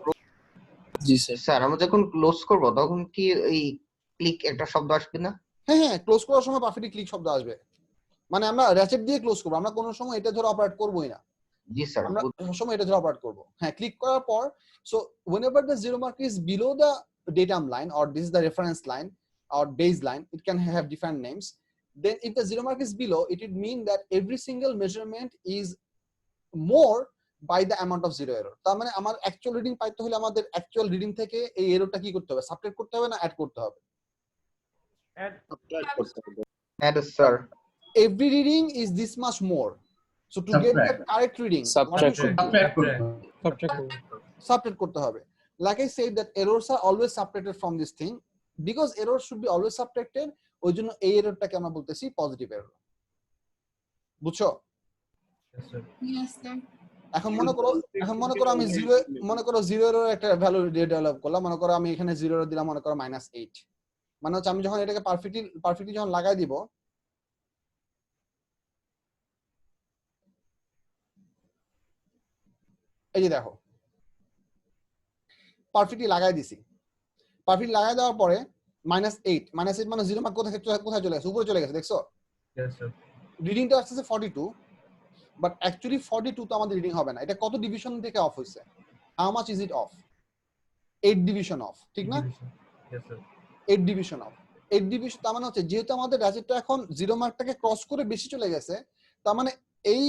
জি স্যার।
স্যার আমরা যখন close করব তখন কি এই ক্লিক একটা শব্দ আসবে না?
হ্যাঁ হ্যাঁ, ক্লোজ করার সময় পারফেক্টলি ক্লিক শব্দ আসবে, মানে আমরা র্যাচেট দিয়ে ক্লোজ করব, আমরা কোনো সময় এটা ধরে অপারেট করবোই না,
জি স্যার।
আমরা সবসময় এটা ধরে অপারেট করব। হ্যাঁ, ক্লিক করার পর, so whenever the zero mark is below the datum line or this is the reference line or baseline, it can have different names, then if the zero mark is below, it would mean that every single measurement is more by the amount of zero error. তার মানে আমার actual reading পাইতে হলে আমাদের actual reading থেকে এই এররটা কি করতে হবে, সাবট্রাক্ট করতে হবে না অ্যাড করতে হবে?
হ্যাঁ sir.
Every reading is this much more, so to get the correct reading what we should do, subtract করতে হবে। Like I said that errors are always subtracted from this thing, because errors should be always subtracted, ওই জন্য এই এররটাকে আমরা বলতেছি positive error. বুঝছো?
Yes, sir.
এখন মনে করো আমি জিরো এরর একটা ভ্যালু ডেভেলপ করলাম, মনে করো আমি এখানে জিরো এরর দিলাম, মনে করো -8, মানে হচ্ছে আমি যখন এটাকে পারফেক্টলি যখন লাগাই দিব, এই যে দেখো পারফেক্টলি লাগাই দিছি, পারফেক্টলি লাগাই দেওয়ার পরে -8 মানে জিরো মার্ক কোথায় চলে গেছে, উপরে চলে গেছে, দেখছো? রিডিংটা আসছে 42, বাট অ্যাকচুয়ালি 42 তো আমাদের রিডিং হবে না, এটা কত ডিভিশন থেকে অফ হইছে? How much is it off? 8 division of, ঠিক না? 8 ডিভিশন অফ, 8 ডিভিশন, তার মানে হচ্ছে যেহেতু আমাদের র্যাচেটটা এখন জিরো মার্কটাকে ক্রস করে বেশি চলে গেছে, তার মানে এই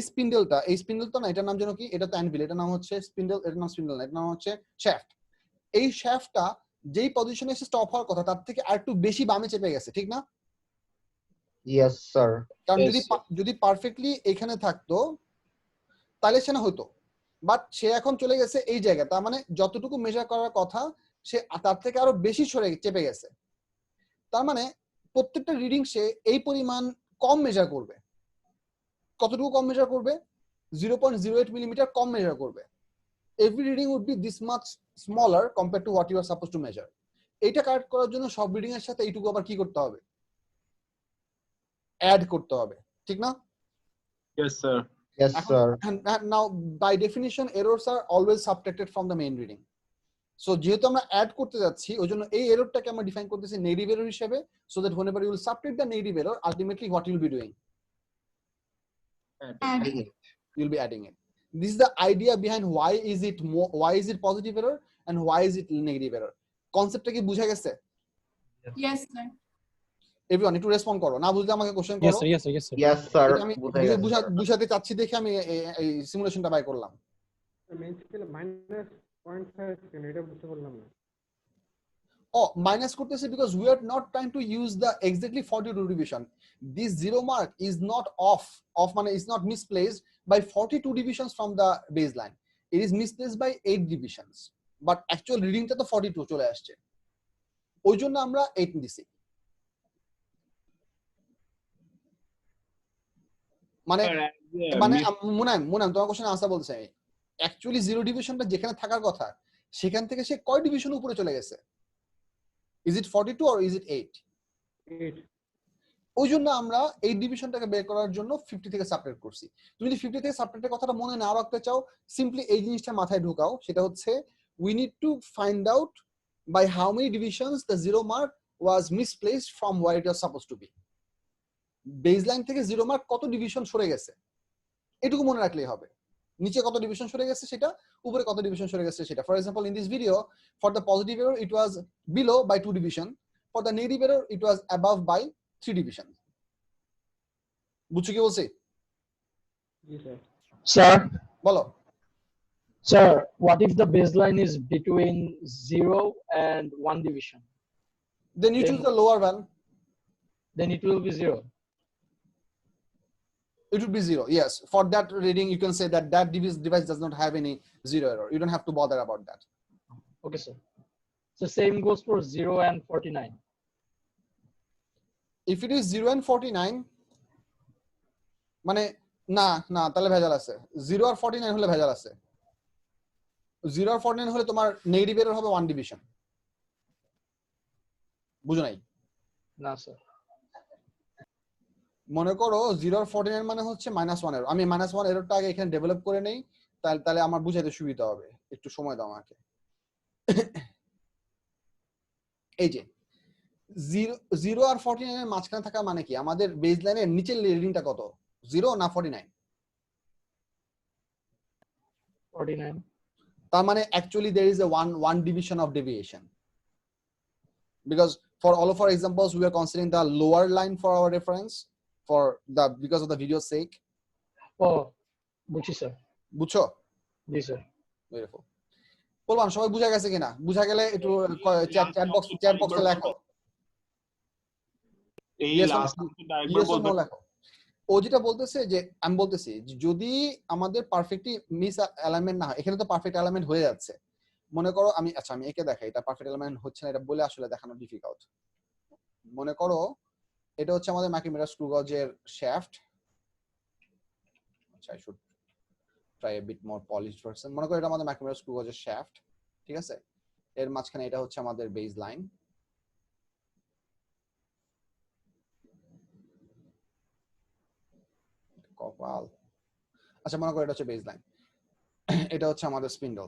স্পিন্ডেলটা না, এটার নাম যেন কি, এটা তো অ্যানভিল, এটার নাম হচ্ছে স্পিন্ডেল, এটার নাম স্পিন্ডেল না, এটার নাম হচ্ছে শ্যাফট। এই শ্যাফটটা যেই পজিশনে এসে স্টপ হওয়ার কথা তার থেকে আরেকটু বেশি বামে চেপে গেছে, ঠিক না?
Yes sir.
কারণ যদি পারফেক্টলি এখানে থাকতো তাহলে সে না হতো, বাট সে এখন চলে গেছে এই জায়গায়, তার মানে যতটুকু মেজার করার কথা সে তার থেকে আরো বেশি চেপে গেছে, তার মানে প্রত্যেকটা রিডিং সে এই পরিমাণ কম মেজার করবে। কতটুকু কম মেজার করবে? 0.08 মিলিমিটার কম মেজার করবে। Every reading would be this much smaller compare to what you are suppose to measure. এটা কারেক্ট করার জন্য সব রিডিং এর সাথে এইটুকু আবার কি করতে হবে? অ্যাড করতে হবে, ঠিক না?
Yes, sir.
Yes, sir.
And now by definition errors are always subtracted from the main reading. So যেহেতু আমরা অ্যাড করতে যাচ্ছি ওই জন্য এই এররটাকে আমরা ডিফাইন করতেছি নেগেটিভ এরর হিসেবে, so that whenever you will subtract the negative error, ultimately what you will be doing,
Adding.
you will be adding it. This is the idea behind why is it positive error and why is it negative error. কনসেপ্টটা কি বুঝা গেছে?
Yes, sir.
Everyone একটু respond করো, না বুঝলে আমাকে question
Yes,
করো।
sir. Yes, sir. Yes, sir.
Yes sir
এটা আমি বুঝাতে চাচ্ছি দেখে আমি এই সিমুলেশনটা বাই করলাম।
মেইন স্কেলে -0.5 কেন এটা বুঝতে পারলাম না।
মাইনাস করতেছে because we are not trying to use the exactly 42 division. This zero mark is not off মানে is not misplaced by 42 divisions from the baseline. It is misplaced by 8 divisions. But actual reading টা তো 42 চলে আসছে, ওই জন্য আমরা 8 দিছি। মানে মুনাম তোমার কোশ্চেন আনসার বলতেছি আমি, অ্যাকচুয়ালি জিরো ডিভিশনটা যেখানে থাকার কথা সেখান থেকে সে কয় ডিভিশন উপরে চলে গেছে? Is it 42 or is it 8?
8
ওই জন্য আমরা এই ডিভিশনটাকে বের করার জন্য 50 থেকে সাবট্রাক্ট করছি। তুমি যদি 50 থেকে সাবট্রাক্টের কথাটা মনে না রাখতে চাও, সিম্পলি এই জিনিসটা মাথায় ঢোকাও, সেটা হচ্ছে we need to find out by how many divisions the zero mark was misplaced from where it was supposed to be. Baseline থেকে জিরো মার্ক কত ডিভিশন সরে গেছে এটুকু মনে রাখলেই হবে। নিচে কত ডিভিশন সরে গেছে সেটা, উপরে কত ডিভিশন সরে গেছে সেটা। For example, in this video for the positive error it was below by 2 division, for the negative error it was above by 3 division. বুঝছো কি বলছি?
জি স্যার।
Sir,
বলো।
sir, what if the baseline is between 0 and 1 division?
Then you choose the lower one.
Then it will be 0.
It would be 0. Yes, for that reading you can say that that device does not have any zero error. You don't have to bother about that.
Okay, sir. So same goes for 0 and 49.
If it is 0 and 49 মানে না না তাহলে ভেজাল আছে। 0 আর 49 হলে ভেজাল আছে। 0 আর 49 হলে তোমার নেগেটিভ এরর হবে 1 ডিভিশন। বুঝো নাই?
না স্যার।
মনে করো 0 আর 49 মানে হচ্ছে -1 এরর। আমি -1 এররটা আগে এখানে ডেভেলপ করে নেই, তাহলে আমার বুঝাইতে সুবিধা হবে। একটু সময় দাও আমাকে। এই যে 0 আর 49 এর মাঝখানে থাকা মানে কি? আমাদের বেসলাইনের নিচের রিডিংটা কত? 0 না 49?
49.
তার মানে actually there is a one division of deviation, because for all of our examples we are considering the lower line for our reference for the because of the video's sake.
Oh, বুঝছি sir.
বুঝছো?
জি sir.
Beautiful. বলবান সবাই বুঝা গেছে কিনা? বুঝা গেলে একটু চ্যাট বক্সে লেখো।
এই
Yes or
লাস্ট
no লেখো। ও যেটা বলতেছে যে আমি বলতেছি যদি আমাদের পারফেক্টলি মিস অ্যালাইনমেন্ট না হয়, এখানে তো পারফেক্ট অ্যালাইনমেন্ট হয়ে যাচ্ছে। মনে করো আমি একে দেখাই, এটা পারফেক্ট অ্যালাইনমেন্ট হচ্ছে না এটা বলে আসলে দেখানো ডিফিকাল্ট। মনে করো এটা হচ্ছে আমাদের মাইক্রোমিটার স্ক্রু গজের শ্যাফট। আচ্ছা, I should try a bit more polished version. মনে করো এটা আমাদের মাইক্রোমিটার স্ক্রু গজের শ্যাফট, ঠিক আছে? এর মাঝখানে এটা হচ্ছে আমাদের বেস লাইন। কপাল। আচ্ছা, মনে করো এটা হচ্ছে বেস লাইন, এটা হচ্ছে আমাদের স্পিন্ডল।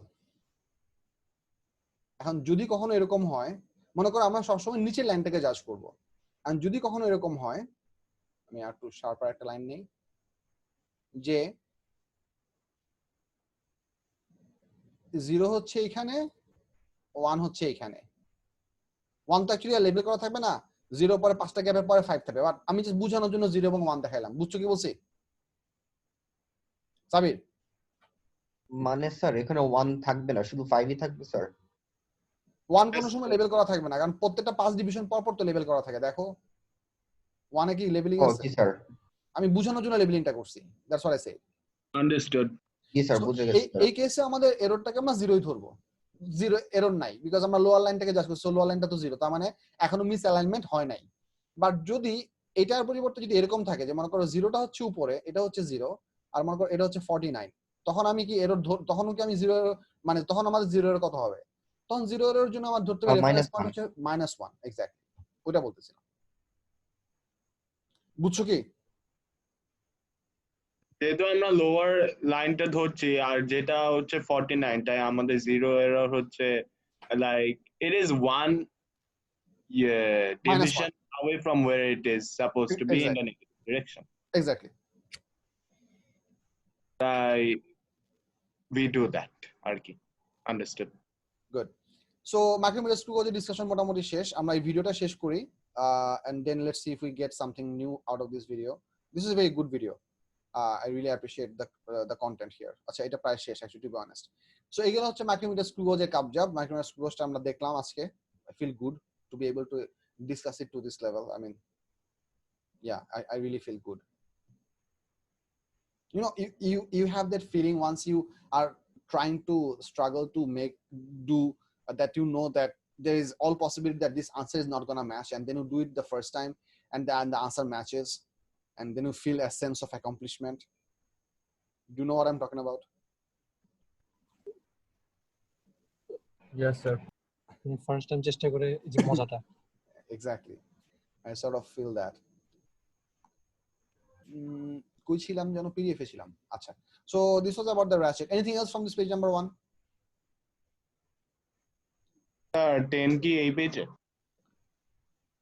এখন যদি কখনো এরকম হয়, মনে করো আমরা সবসময় নিচের লাইনটাকে জাজ করব, আর যদি কখনো এরকম হয়, আমি আর একটু শার্পার একটা লাইন নেই, যে 0 হচ্ছে এখানে, 1 হচ্ছে এখানে। 1 তো অ্যাকচুয়ালি লেবেল করা থাকবে না, 0 পরে 5টা গ্যাপের পরে 5 থাকবে। বাট আমি জাস্ট বোঝানোর জন্য 0 এবং 1 দেখাইলাম। বুঝছো কি বলছি সাবির?
মানে স্যার এখানে 1 থাকবে না, শুধু 5ই থাকবে স্যার।
1 কোনো সময় লেবেল করা থাকবে না, কারণ প্রত্যেকটা 5 ডিভিশন পর পর তো লেবেল করা থাকে। দেখো 1 এ কি লেবেলিং আছে?
জি স্যার।
আমি বোঝানোর জন্য লেবেলিংটা করছি। That's what I say.
Understood.
G sir, বুঝে গেছি।
এই কেসে আমাদের এররটাকে আমরা 0ই ধরবো। 0 এরর নাই, বিকজ আমরা লোয়ার লাইনটাকে জাজ করছি। লোয়ার লাইনটা তো 0, তার মানে এখনো মিস অ্যালাইনমেন্ট হয় নাই। বাট যদি এটার পরিবর্তে যদি এরকম থাকে যে মনে করো 0টা হচ্ছে উপরে, এটা হচ্ছে 0, আর মনে করো এটা হচ্ছে 49, তখন আমি কি এরর তখন কি আমি 0 মানে তখন আমাদের 0 এর কত হবে? তখন 0 এর জন্য আমার ধরতে হবে রেফারেন্স পয়েন্ট হচ্ছে -1। এক্স্যাক্টলি ওটা বলতেছিলাম। বুঝছো কি?
যেহেতু আমরা লোয়ার লাইনটা ধরছি আর যেটা হচ্ছে 49, তাই আমাদের 0 এরর হচ্ছে like it is one
Minus
division away from where it is supposed to be in the negative direction.
Exactly.
We do that, Arki. Understood.
Good. So micrometer screw gauge discussion মোটামুটি শেষ। আমরা এই ভিডিওটা শেষ করি, and then let's see if we get something new out of this video. This is a very good video. I really appreciate the content here. আচ্ছা, এটা প্রায় শেষ actually, to be honest. So এগুলো হচ্ছে micrometer screw gauge এর কাবজাব। micrometer screw gauge টা আমরা দেখলাম আজকে। I feel good to be able to discuss it to this level. I mean, yeah, I really feel good. You know, you have that feeling once you are trying to struggle to do that, you know that there is all possibility that this answer is not going to match, and then you do it the first time and then the answer matches, and then you feel a sense of accomplishment. Do you know what I'm talking about?
Yes, sir.
First time চেষ্টা করে যে মজাটা।
Exactly. I sort of feel that. কই ছিলাম যেন, PDF এ ছিলাম। আচ্ছা, so this was about the ratchet. Anything else from this page number 1?
10 কি এই পেজে?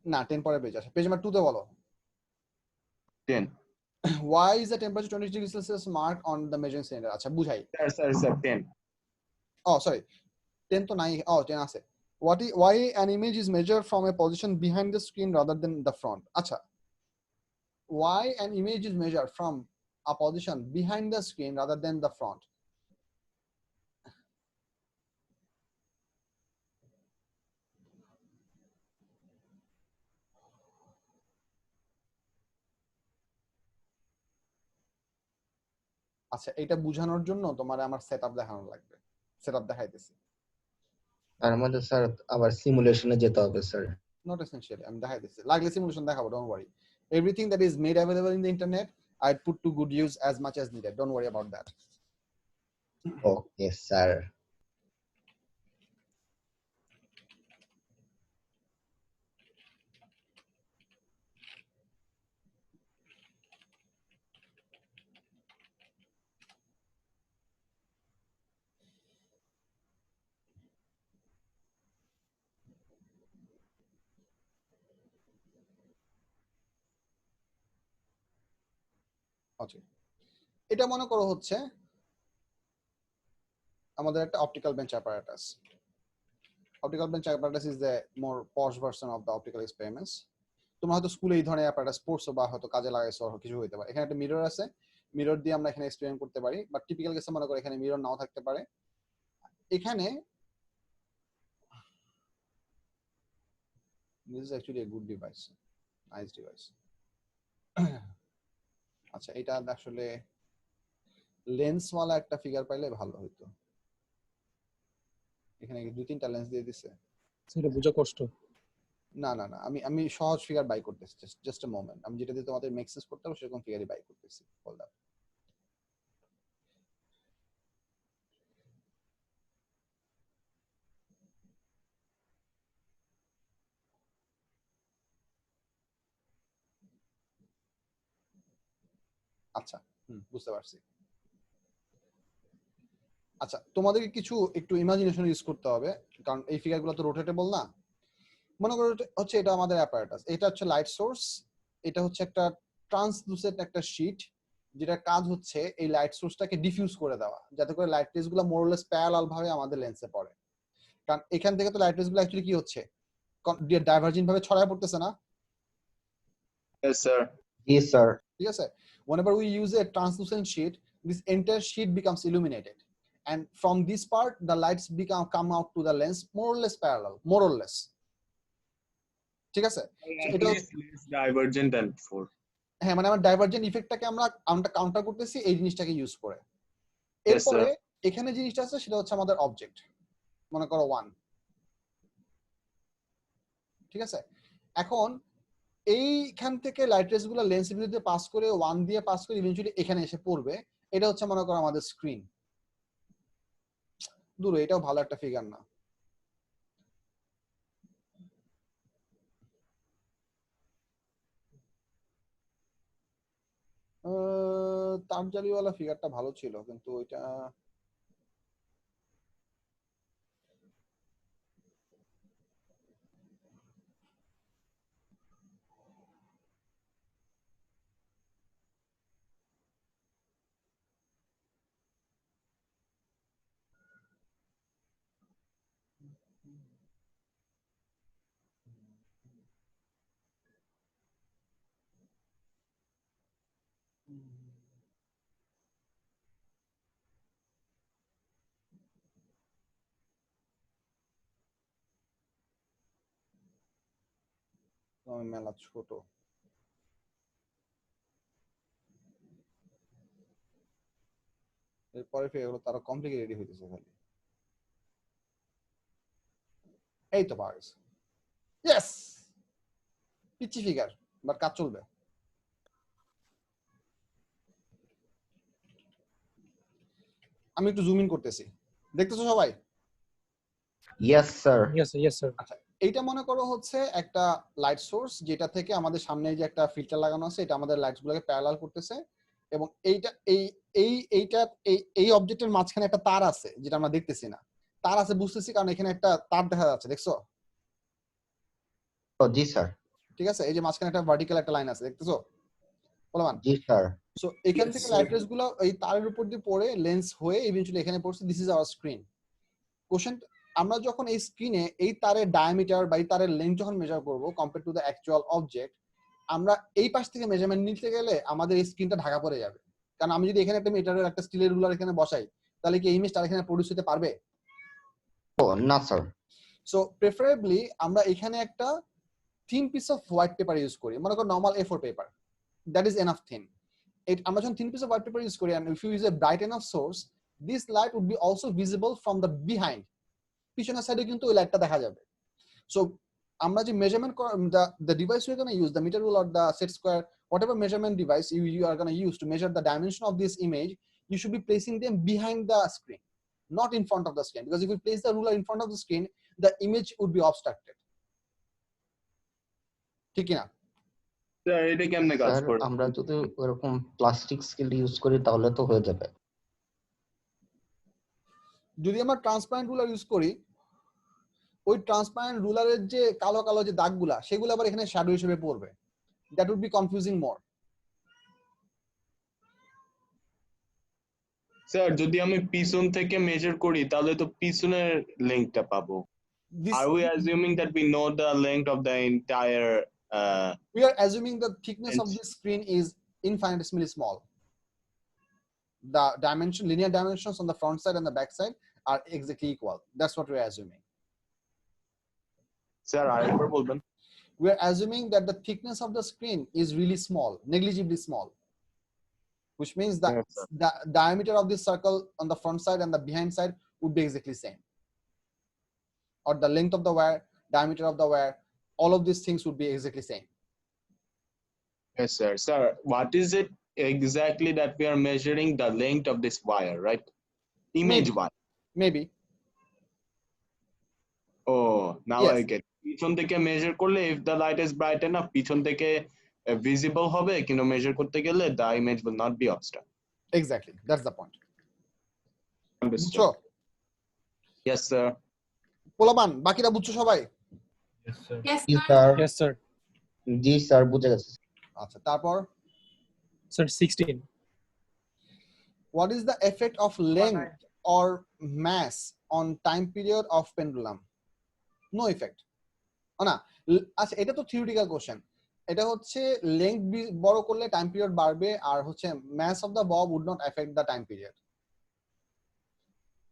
না, 10 পরের পেজ আছে। পেজ নাম্বার 2 তে বলো।
10.
Why is the temperature 20 degrees Celsius mark on the measuring cylinder? আচ্ছা, বুঝাই।
Sir, 10.
Oh, sorry. 10 তো নাই। Oh, 10 আছে। Why an image is measured from a position behind the screen rather than the front? আচ্ছা, why an image is measured from a position behind the screen rather than the front? আচ্ছা, এটা বোঝানোর জন্য তোমার আমার setup দেখানো লাগবে। Setup দেখাইতেছি।
তার মধ্যে স্যার আবার সিমুলেশনে যেতে হবে স্যার।
Not essentially, আমি দেখাইতেছি। লাগলে সিমুলেশন দেখাবো, don't worry. Everything that is made available in the internet, I'd put to good use as much as needed. Don't worry about that.
Okay sir.
আচ্ছা, এটা মনে করো হচ্ছে আমাদের একটা optical bench apparatus. Optical bench apparatus is the more posh version of the optical experiments. তোমরা হয়তো স্কুলে এই ধরনের অ্যাপারেটাস পড়ছো বা হয়তো কাজে লাগাইছো, কিছু হইতে পারে। এখানে একটা মিরর আছে, মিরর দিয়ে আমরা এখানে এক্সপেরিমেন্ট করতে পারি, বাট টিপিক্যাল কেসে মনে করো এখানে মিরর নাও থাকতে পারে। এখানে this is actually a good device, nice device. আচ্ছা, এটা আসলে লেন্সওয়ালা একটা ফিগার পাইলে ভালো হইতো। এখানে 2-3টা লেন্স দিয়ে দিছে,
সেটা বোঝা কষ্ট।
না না না, আমি সহজ ফিগার বাই করতেছি। জাস্ট আ মোমেন্ট, আমি যেটা দিয়ে তোমাদের মেক সেন্স করতে হবে সেরকম ফিগারই বাই করতেছি। Hold up. আচ্ছা, বুঝতে পারছি। আচ্ছা, তোমাদেরকে কিছু একটু ইমাজিনেশন ইউজ করতে হবে, কারণ এই ফিগারগুলো তো রোটেটেবল না। মনে করো হচ্ছে এটা আমাদের অ্যাপারেটাস, এটা হচ্ছে লাইট সোর্স, এটা হচ্ছে একটা ট্রান্সলুসেন্ট একটা শীট, যেটার কাজ হচ্ছে এই লাইট সোর্সটাকে ডিফিউজ করে দেওয়া, যাতে করে লাইট রেজগুলো মোরলেস প্যারালাল ভাবে আমাদের লেন্সে পড়ে। কারণ এখান থেকে তো লাইট রেজগুলো অ্যাকচুয়ালি কি হচ্ছে, ডাইভার্জেন্ট ভাবে ছড়ায় পড়তেছে না?
Yes, sir.
Yes, sir.
ঠিক আছে, whenever we use a translucent sheet, this entire sheet becomes illuminated, and from this part the lights come out to the lens more or less parallel, more or less. ঠিক আছে,
এটা less divergent than before.
হ্যাঁ, মানে আমরা divergent ইফেক্টটাকে আমরা counter করতেছি এই জিনিসটাকে ইউজ করে। এরপরে এখানে জিনিসটা আছে, সেটা হচ্ছে আমাদের অবজেক্ট, মনে করো 1। ঠিক আছে, এখন এইখান থেকে লাইট রেস গুলো লেন্সের ভিতরে পাস করে 1 দিয়ে পাস করে ইভেন্চুয়ালি এখানে এসে পড়বে। এটা হচ্ছে মনে করো আমাদের স্ক্রিন। দূর, এটাও ভালো একটা ফিগার না। তামজালিওয়ালা ফিগারটা ভালো ছিল, কিন্তু ওইটা মেলা ছোট। এরপরে এগুলো তারা কমপ্লিকেটেড হইতেছে খালি। এই তো পাওয়া গেছে। ইয়েস, পিচি ফিগার, বাট কাজ চলবে। আমি একটু জুম ইন করতেছি, দেখতেছো সবাই?
Yes sir.
Yes, sir.
আচ্ছা, এইটা মনে করো হচ্ছে একটা লাইট সোর্স, যেটা থেকে আমাদের সামনে যে একটা ফিল্টার লাগানো আছে, এটা আমাদের লাইটস গুলোকে প্যারালাল করতেছে, এবং এইটা এই অবজেক্টের মাঝখানে একটা তার আছে যেটা আমরা দেখতেছি না। তার আছে বুঝতেছি কারণ এখানে একটা তার দেখা যাচ্ছে, দেখছো?
জি স্যার।
ঠিক আছে, এই যে মাঝখানে একটা ভার্টিক্যাল একটা লাইন আছে, দেখতেছো? বলমান
জি স্যার।
সো এখান থেকে লাইট রেজ গুলো এই তারের উপর দিয়ে পড়ে লেন্স হয়ে ইভেন্চুয়ালি এখানে পড়ছে। This is our screen. Question, আমরা যখন এই স্ক্রিনে এই তারের ডায়ামিটার বা এই তারের লেন্থ যখন মেজার করব compare to the actual object, আমরা এই পাশ থেকে মেজারমেন্ট নিতে গেলে আমাদের এই স্ক্রিনটা ঢাকা পড়ে যাবে। কারণ আমি যদি এখানে একটা মিটারের একটা স্টিলের রুলার এখানে বসাই, তাহলে কি এই ইমেজটা এখানে প্রডিউস হতে পারবে?
ও না স্যার।
সো প্রেফারেবলি আমরা এখানে একটা thin piece off white paper use করি, মনে করো normal A4 paper, that is enough thin. আমরা যখন thin piece off white paper use করি and if you use a bright enough source, this light would be also visible from the behind, পিছনের সাইডে কিন্তু ওই লাইটটা দেখা যাবে। সো আমরা যে measurement the device you're going to use, the meter rule or the set square, whatever measurement device you are going to use to measure the dimension of this image, you should be placing them behind the screen, not in front of the screen, because if you place the ruler in front of the screen, the image would be obstructed. ঠিক না?
Sir এটা কেমনে কাজ
sir
করে?
আমরা যদি ওরকম plastic scale use করি তাহলে তো হয়ে যাবে।
যদি আমরা ট্রান্সপারেন্ট রুলার ইউজ করি, ওই ট্রান্সপারেন্ট রুলারের যে কালো কালো যে দাগগুলা সেগুলো আবার এখানে শ্যাডো হিসেবে পড়বে, that would be confusing more.
Sir যদি আমি পিছন থেকে মেজার করি তাহলে তো পিছনের লেংথটা পাবো। Are we assuming that we know the length of the entire
we are assuming the thickness of this screen is infinitesimally small. The linear dimensions on the front side and the back side are exactly equal. That's what we are assuming.
Sir আরেকবার বলবেন?
We are assuming that the thickness of the screen is really small, negligibly small, which means that
Yes, sir.
the diameter of this circle on the front side and the behind side would be exactly same, or the length of the wire, diameter of the wire, all of these things would be exactly same.
Yes, sir. Sir, what is it exactly that we are measuring the length of this wire, right? Image
Maybe.
wire.
Maybe.
Oh, now
Yes.
I get. পিছন থেকে measure করলে if the light is bright enough, পিছন থেকে visible হবে, কিন্তু measure করতে গেলে the image will not be obstructed.
Exactly. That's the point.
Understood.
বুঝছো?
Yes, sir.
পোলাপান বাকিরা বুঝছো সবাই?
Yes,
জি
sir.
স্যার।
Yes, sir.
জি স্যার বুঝে গেছি।
আচ্ছা, তারপর
Sir, 16.
what is the effect of length or mass on time period of pendulum? No effect. না, আচ্ছা এটা তো থিওরিটিক্যাল কোশ্চেন। এটা হচ্ছে লেংথ বড় করলে টাইম পিরিয়ড বাড়বে, আর হচ্ছে mass of the bob would not affect the time period.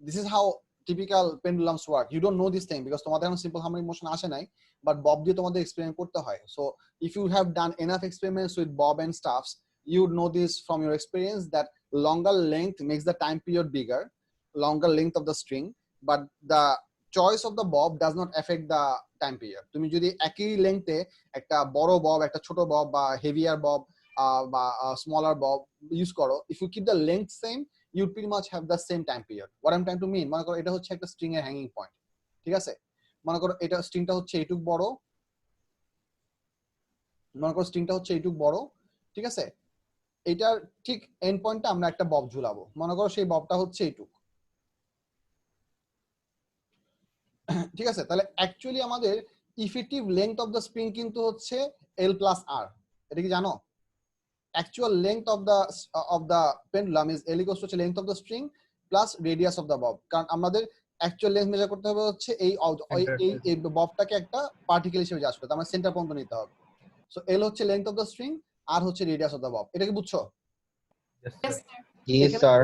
This is how typical pendulums work. You don't know this thing because তোমাদের এখন simple harmonic motion আসে নাই, but bob দিয়ে তোমাদের এক্সপেরিমেন্ট করতে হয়. So if you have done enough experiments with bob and stuffs, you would know this from your experience that longer length makes the time period bigger, longer length of the string, but the choice of the bob does not affect the time period. তুমি যদি একই লেংথে একটা বড় Bob, একটা ছোট Bob বা heavier Bob বা smaller Bob use করো, if you keep the length same, you pretty much have the same time period. What I'm trying to mean, মনে করো এটা হচ্ছে একটা স্ট্রিং এর হ্যাঙ্গিং পয়েন্ট, ঠিক আছে? মনে করো এটা স্ট্রিংটা হচ্ছে এইটুক বড়, মনে করো স্ট্রিংটা হচ্ছে এইটুক বড়, ঠিক আছে? এটার ঠিক এন্ড পয়েন্টে আমরা একটা বব ঝুলাবো, মনে করো সেই ববটা হচ্ছে এইটুক, ঠিক আছে? তাহলে অ্যাকচুয়ালি আমাদের effective length of the spring কিন্তু হচ্ছে L plus R. এটা কি জানো? Actual length of the pendulum is L equals to length of the string plus radius of the bob. কারণ আমাদের অ্যাকচুয়াল লেন্থ মেজার করতে হবে হচ্ছে এই ববটাকে একটা পার্টিকেল হিসেবে জাজ করতে, আমার সেন্টার পর্যন্ত নিতে হবে। সো এল হচ্ছে লেন্থ অফ দ্য স্ট্রিং, আর হচ্ছে রেডিয়াস অফ দ্য বব। এটা কি বুঝছো?
Yes, sir.
জি স্যার।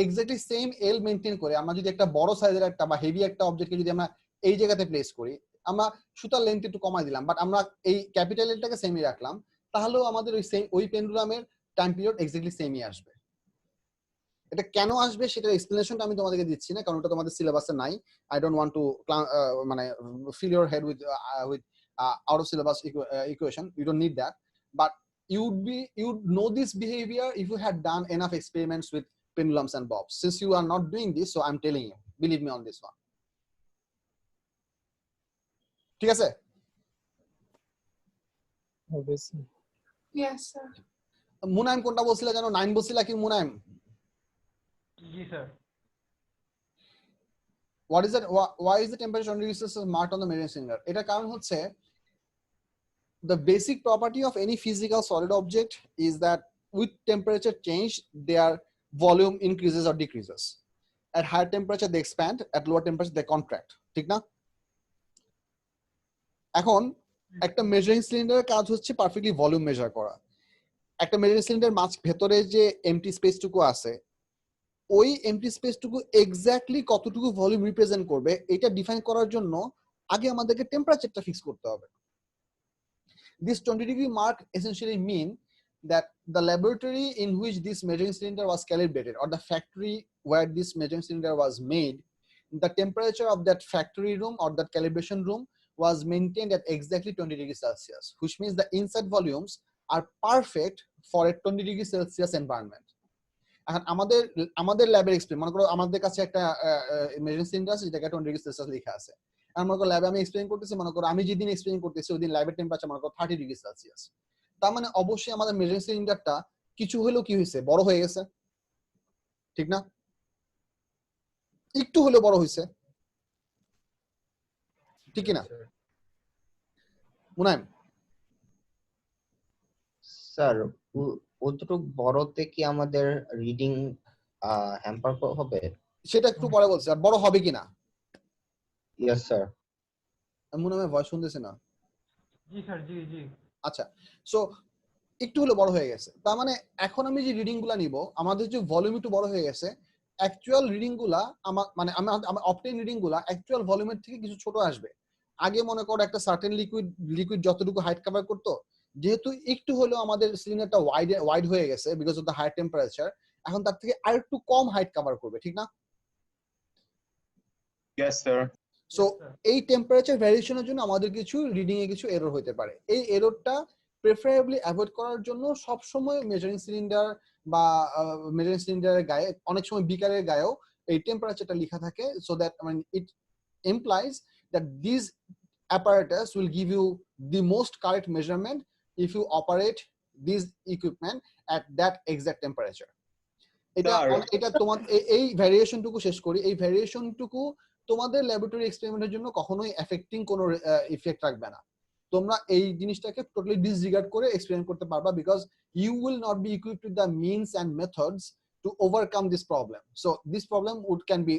এক্স্যাক্টলি সেম এল মেইনটেইন করে আমরা যদি একটা বড় সাইজের একটা বা হেভি একটা অবজেক্টকে যদি আমরা এই জায়গাতে প্লেস করি, আমরা সুতার লেন্থ একটু কমাই দিলাম, বাট আমরা এই ক্যাপিটাল এলটাকে সেমই রাখলাম, তাহলেও আমাদের ওই পেন্ডুলামের টাইম পিরিয়ড এক্স্যাক্টলি সেমই আসবে। এটা কেন আসবে সেটার এক্সপ্লেনেশনটা আমি তোমাদেরকে দিচ্ছি না, কারণ ওটা তোমাদের সিলেবাসে নাই। আই ডোন্ট ওয়ান্ট টু মানে fill your head with out of syllabus equation. You don't need that, but you'd know this behavior if you had done enough experiments with pendulums and bobs. Since you are not doing this, so I'm telling you, believe me on this one. ঠিক আছে?
Yes, sir.
Munaim কোনটা বলছিলে জানো? 9 বলছিলা কি মুনাইম?
জি sir.
What is it? Why is the temperature on the resistance marked on the measuring cylinder? এটা কারণ হচ্ছে the basic property of any physical solid object is that with temperature change, their volume increases or decreases. At higher temperature, they expand. At lower temperature, they contract. ঠিক না? এখন একটা measuring সিলিন্ডারের কাজ হচ্ছে পারফেক্টলি ভলিউম মেজার করা। একটা measuring cylinder মাঝ ভেতরে যে এমটি স্পেসটুকু আছে, ওই এমটি স্পেসটুকু এক্স্যাক্টলি কতটুকু ভলিউম রিপ্রেজেন্ট করবে এটা ডিফাইন করার জন্য আগে আমাদেরকে টেম্পারেচারটা ফিক্স করতে হবে। This 20-degree mark essentially mean that the laboratory in which this measuring cylinder was calibrated, or the factory where this measuring cylinder was made, the temperature of that factory room or that calibration room was maintained at exactly 20 degrees Celsius, which means the inside volumes are perfect for a 20 degrees Celsius environment. এখন আমাদের ল্যাবের experiment, মনে করো আমাদের কাছে একটা measuring cylinder আছে যেটাকে 20 ডিগ্রি সেলসিয়াস লেখা আছে। আর মনে করো ল্যাবে আমি এক্সপেরিমেন্ট করতেছি, মনে করো আমি যেদিন এক্সপেরিমেন্ট করতেছি ওই দিন ল্যাবের টেম্পারেচার মনে করো 30 ডিগ্রি সেলসিয়াস। তার মানে অবশ্যই আমাদের মেজারিং সিলিন্ডারটা কিছু হলেও কি হয়েছে, বড় হয়ে গেছে, ঠিক না? একটু হলেও বড় হয়েছে, ঠিক কি না মুনাইম?
স্যার অতটুকু বড়তে কি আমাদের রিডিং হ্যাম্পার হবে?
সেটা একটু পরে বলছি। আর বড় হবে কিনা?
Yes sir.
মুনাইমের ভয়েস শুনতেছে না?
জি স্যার, জি জি।
আচ্ছা, সো একটু হলে বড় হয়ে গেছে, তার মানে এখন আমি যে রিডিং গুলা নিব, আমাদের যে ভলিউম একটু বড় হয়ে গেছে, অ্যাকচুয়াল রিডিং গুলা আমার অবটেইন রিডিং গুলা অ্যাকচুয়াল ভলিউমের থেকে কিছু ছোট আসবে। আগে মনে করো একটা সার্টেন লিকুইড যতটুকু হাইট কভার করতো, যেহেতু একটু হলেও আমাদের সিলিন্ডারটা ওয়াইড হয়ে গেছে because of the high temperature, এখন তার থেকে আর একটু কম হাইট কভার করবে, ঠিক না?
Yes, sir.
সো এই টেম্পারেচার ভ্যারিয়েশনের জন্য আমাদের কিছু রিডিং এ কিছু এরর হতে পারে। এই এররটা প্রেফারেবলি অ্যাভয়েড করার জন্য সব সময় মেজারিং সিলিন্ডার বা মেজারিং সিলিন্ডারের গায়ে, অনেক সময় বিকারের গায়েও এই টেম্পারেচারটা লেখা থাকে, so that it implies that these apparatus will give you the most correct measurement if you operate these equipment at that exact temperature. এটা তোমার এই ভ্যারিয়েশনটুকু শেষ করি। এই ভ্যারিয়েশনটুকু তোমাদের ল্যাবরেটরি এক্সপেরিমেন্টের জন্য কখনোই এফেক্টিং কোনো ইফেক্ট রাখবে না। তোমরা এই জিনিসটাকে টোটালি ডিসরিগার্ড করে এক্সপেরিমেন্ট করতে পারবা, because you will not be equipped with the means and methods to overcome this problem. So this problem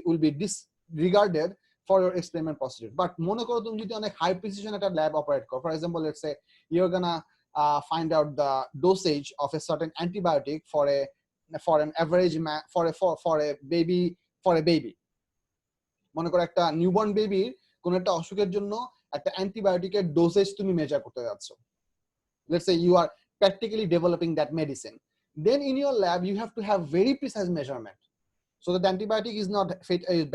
will be disregarded for your experiment procedure. But মনে করো তুমি যদি অনেক হাই প্রিসিশন একটা lab operate করো, for example let's say you're gonna find out the dosage of a certain antibiotic for an average for a baby. মনে করো একটা নিউবর্ন বেবির কোন একটা অসুখের জন্য একটা অ্যান্টিবায়োটিকের ডোজেজ তুমি মেজার করতে যাচ্ছ। Let's say you are practically developing that medicine. Then in your lab you have to have very precise measurement so that the antibiotic is not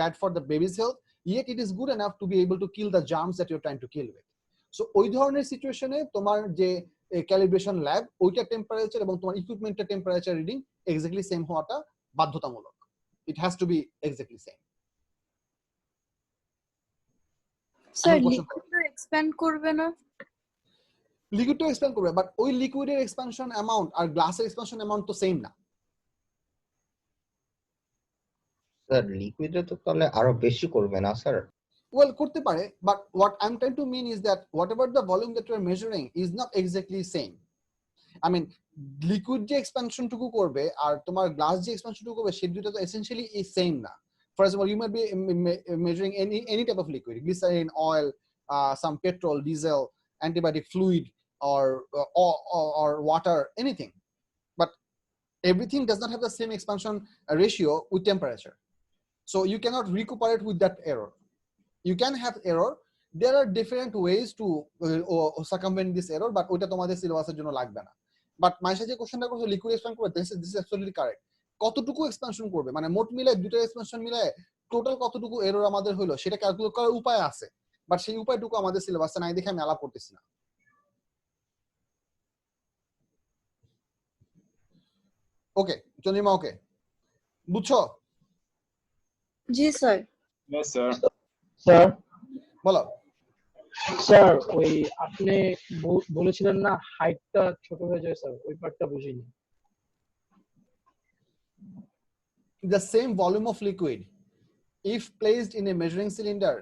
bad for the baby's health, yet it is good enough to be able to kill the germs that you're trying to kill with. So ওই ধরনের সিচুয়েশনে তোমার যে calibration lab, ওইটা temperature এবং তোমার ইকুইপমেন্টের temperature reading exactly same হওয়াটা বাধ্যতামূলক। It has to be exactly same.
Sir liquid তো এক্সপ্যান্ড করবে না?
লিকুইড তো এক্সপ্যান্ড করবে, বাট ওই লিকুইডের এক্সপ্যানশন অ্যামাউন্ট আর গ্লাসের এক্সপ্যানশন অ্যামাউন্ট তো সেম না।
স্যার লিকুইডে তো তাহলে আরো বেশি করবে না স্যার?
Well, করতে পারে, but what I'm trying to mean is that whatever the volume that you're measuring is not exactly same. I mean, liquid যে এক্সপ্যানশন টুকু করবে আর তোমার গ্লাস যে এক্সপ্যানশন টুকু করবে, সেই দুটো তো এসেনশিয়ালি সেম না। For example, you might be measuring any type of liquid, glycerin, oil, some petrol, diesel, antibiotic fluid, or water, anything. But everything does not have the same expansion ratio with temperature. So you cannot recuperate with that error. You can have error. There are different ways to circumvent this error, but ওইটা তোমাদের সিলেবাসের জন্য লাগবে না। But Maisha যে কোশ্চেনটা করছে liquid expand করবে, দিস ইজ অ্যাবসলিউটলি কারেক্ট। কতটুকু এক্সপ্যানশন করবে, মানে মোট মিলে দুটো এক্সপ্যানশন মিলে টোটাল কতটুকু এরর আমাদের হলো সেটা ক্যালকুলেট করার উপায় আছে, বাট সেই উপায়টুকু আমাদের সিলেবাসে নাই দেখে আমি আলাপ করতেছি না। ওকে চন্দ্রিমা, ওকে বুঝছো?
জি স্যার।
Yes, sir.
স্যার
বলো।
স্যার ওই আপনি বলেছিলেন না হাইটটা ছোট হয়ে যায় স্যার, ওই পার্টটা বুঝিনি।
The same volume of liquid, if placed in a measuring cylinder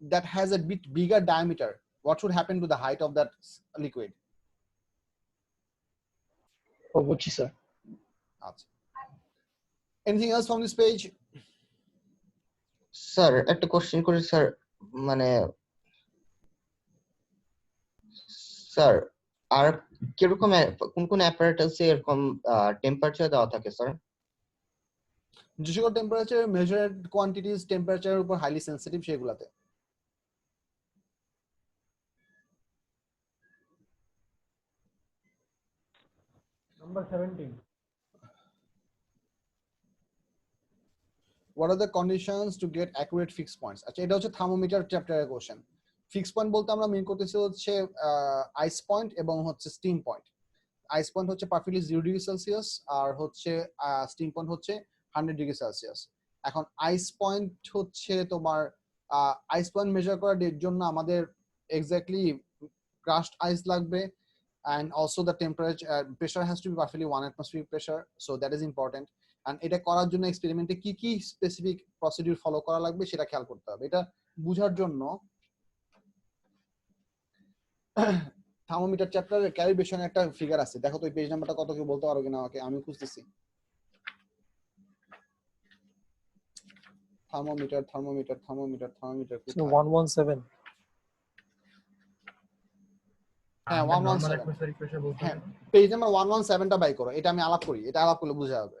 that has a bit bigger diameter, what should happen to the height of that liquid?
ও বুঝছি sir.
Anything else from this page?
Sir একটা question করি sir, মানে sir আর কিরকম কোন কোন অ্যাপারেটাসে এরকম temperature দেওয়া থাকে স্যার?
যেগুলো টেম্পারেচার মেজার্ড কোয়ান্টিটিজ টেম্পারেচারের উপর হাইলি সেনসিটিভ সেগুলাতে।
Number 17.
What are the conditions to get accurate fixed points? আচ্ছা, এটা হচ্ছে থার্মোমিটার চ্যাপ্টারের কোশ্চেন। ফিক্স পয়েন্ট বলতে আমরা মিন করতেছি হচ্ছে আইস পয়েন্ট এবং হচ্ছে স্টিম পয়েন্ট। আইস পয়েন্ট হচ্ছে পারফেক্টলি 0 ডিগ্রি সেলসিয়াস, আর হচ্ছে স্টিম পয়েন্ট হচ্ছে 100 ডিগ্রি সেলসিয়াস। এখন আইস পয়েন্ট হচ্ছে তোমার আইস পয়েন্ট মেজার করার জন্য আমাদের এক্স্যাক্টলি ক্রাশড আইস লাগবে, and also the temperature pressure has to be perfectly 1 atmospheric pressure, so that is important. And এটা করার জন্য এক্সপেরিমেন্টে কি কি স্পেসিফিক প্রসিডিউর ফলো করা লাগবে সেটা খেয়াল করতে হবে। এটা বোঝার জন্য থার্মোমিটার চ্যাপ্টারের ক্যালিব্রেশনের একটা ফিগার আছে, দেখো তো এই পেজ নাম্বারটা কত, কেউ বলতে পারো কিনা আমাকে, আমি খুঁজতেছি। থার্মোমিটার থার্মোমিটার থার্মোমিটার থার্মোমিটার
117
হ্যাঁ 117 হ্যাঁ পেজ নাম্বার 117টা বাই করো, এটা আমি আলাপ করি, এটা আলাপ করলে বোঝা যাবে।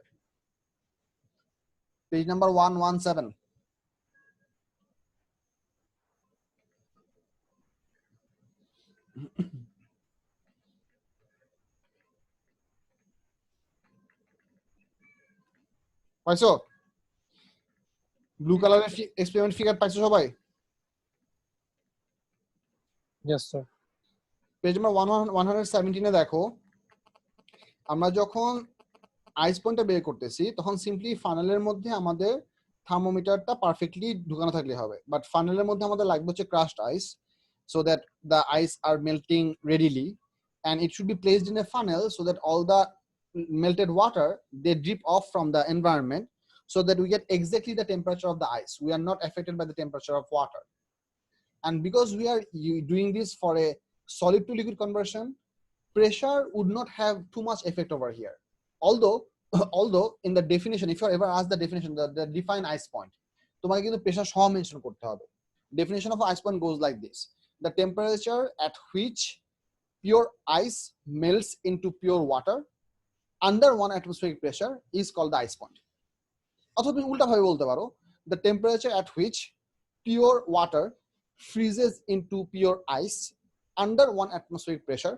পেজ নাম্বার 117 পাইছো? ব্লু কালারের এক্সপেরিমেন্ট ফিগার পাইছো সবাই?
yes sir
পেজ নাম্বার 117 এ দেখো, আমরা যখন আইস পয়েন্টটা বের করতেছি তখন সিম্পলি ফানেলের মধ্যে আমাদের থার্মোমিটারটা পারফেক্টলি ঢুকানো থাকলে হবে, বাট ফানেলের মধ্যে আমাদের লাগবে হচ্ছে crushed ice, so that the ice are melting readily, and it should be placed in a funnel so that all the melted water they drip off from the environment, so that we get exactly the temperature of the ice. We are not affected by the temperature of water, and because we are doing this for a solid to liquid conversion, pressure would not have too much effect over here. Although in the definition, if you ever ask the definition, the define ice point, তোমাকে কিন্তু pressure সহ mention করতে হবে। Definition of ice point goes like this: the temperature at which pure ice melts into pure water under 1 atmospheric pressure is called the ice point. অথবা তুমি উল্টা ভাবে বলতে পারো, the temperature at which pure water freezes into pure ice under 1 atmospheric pressure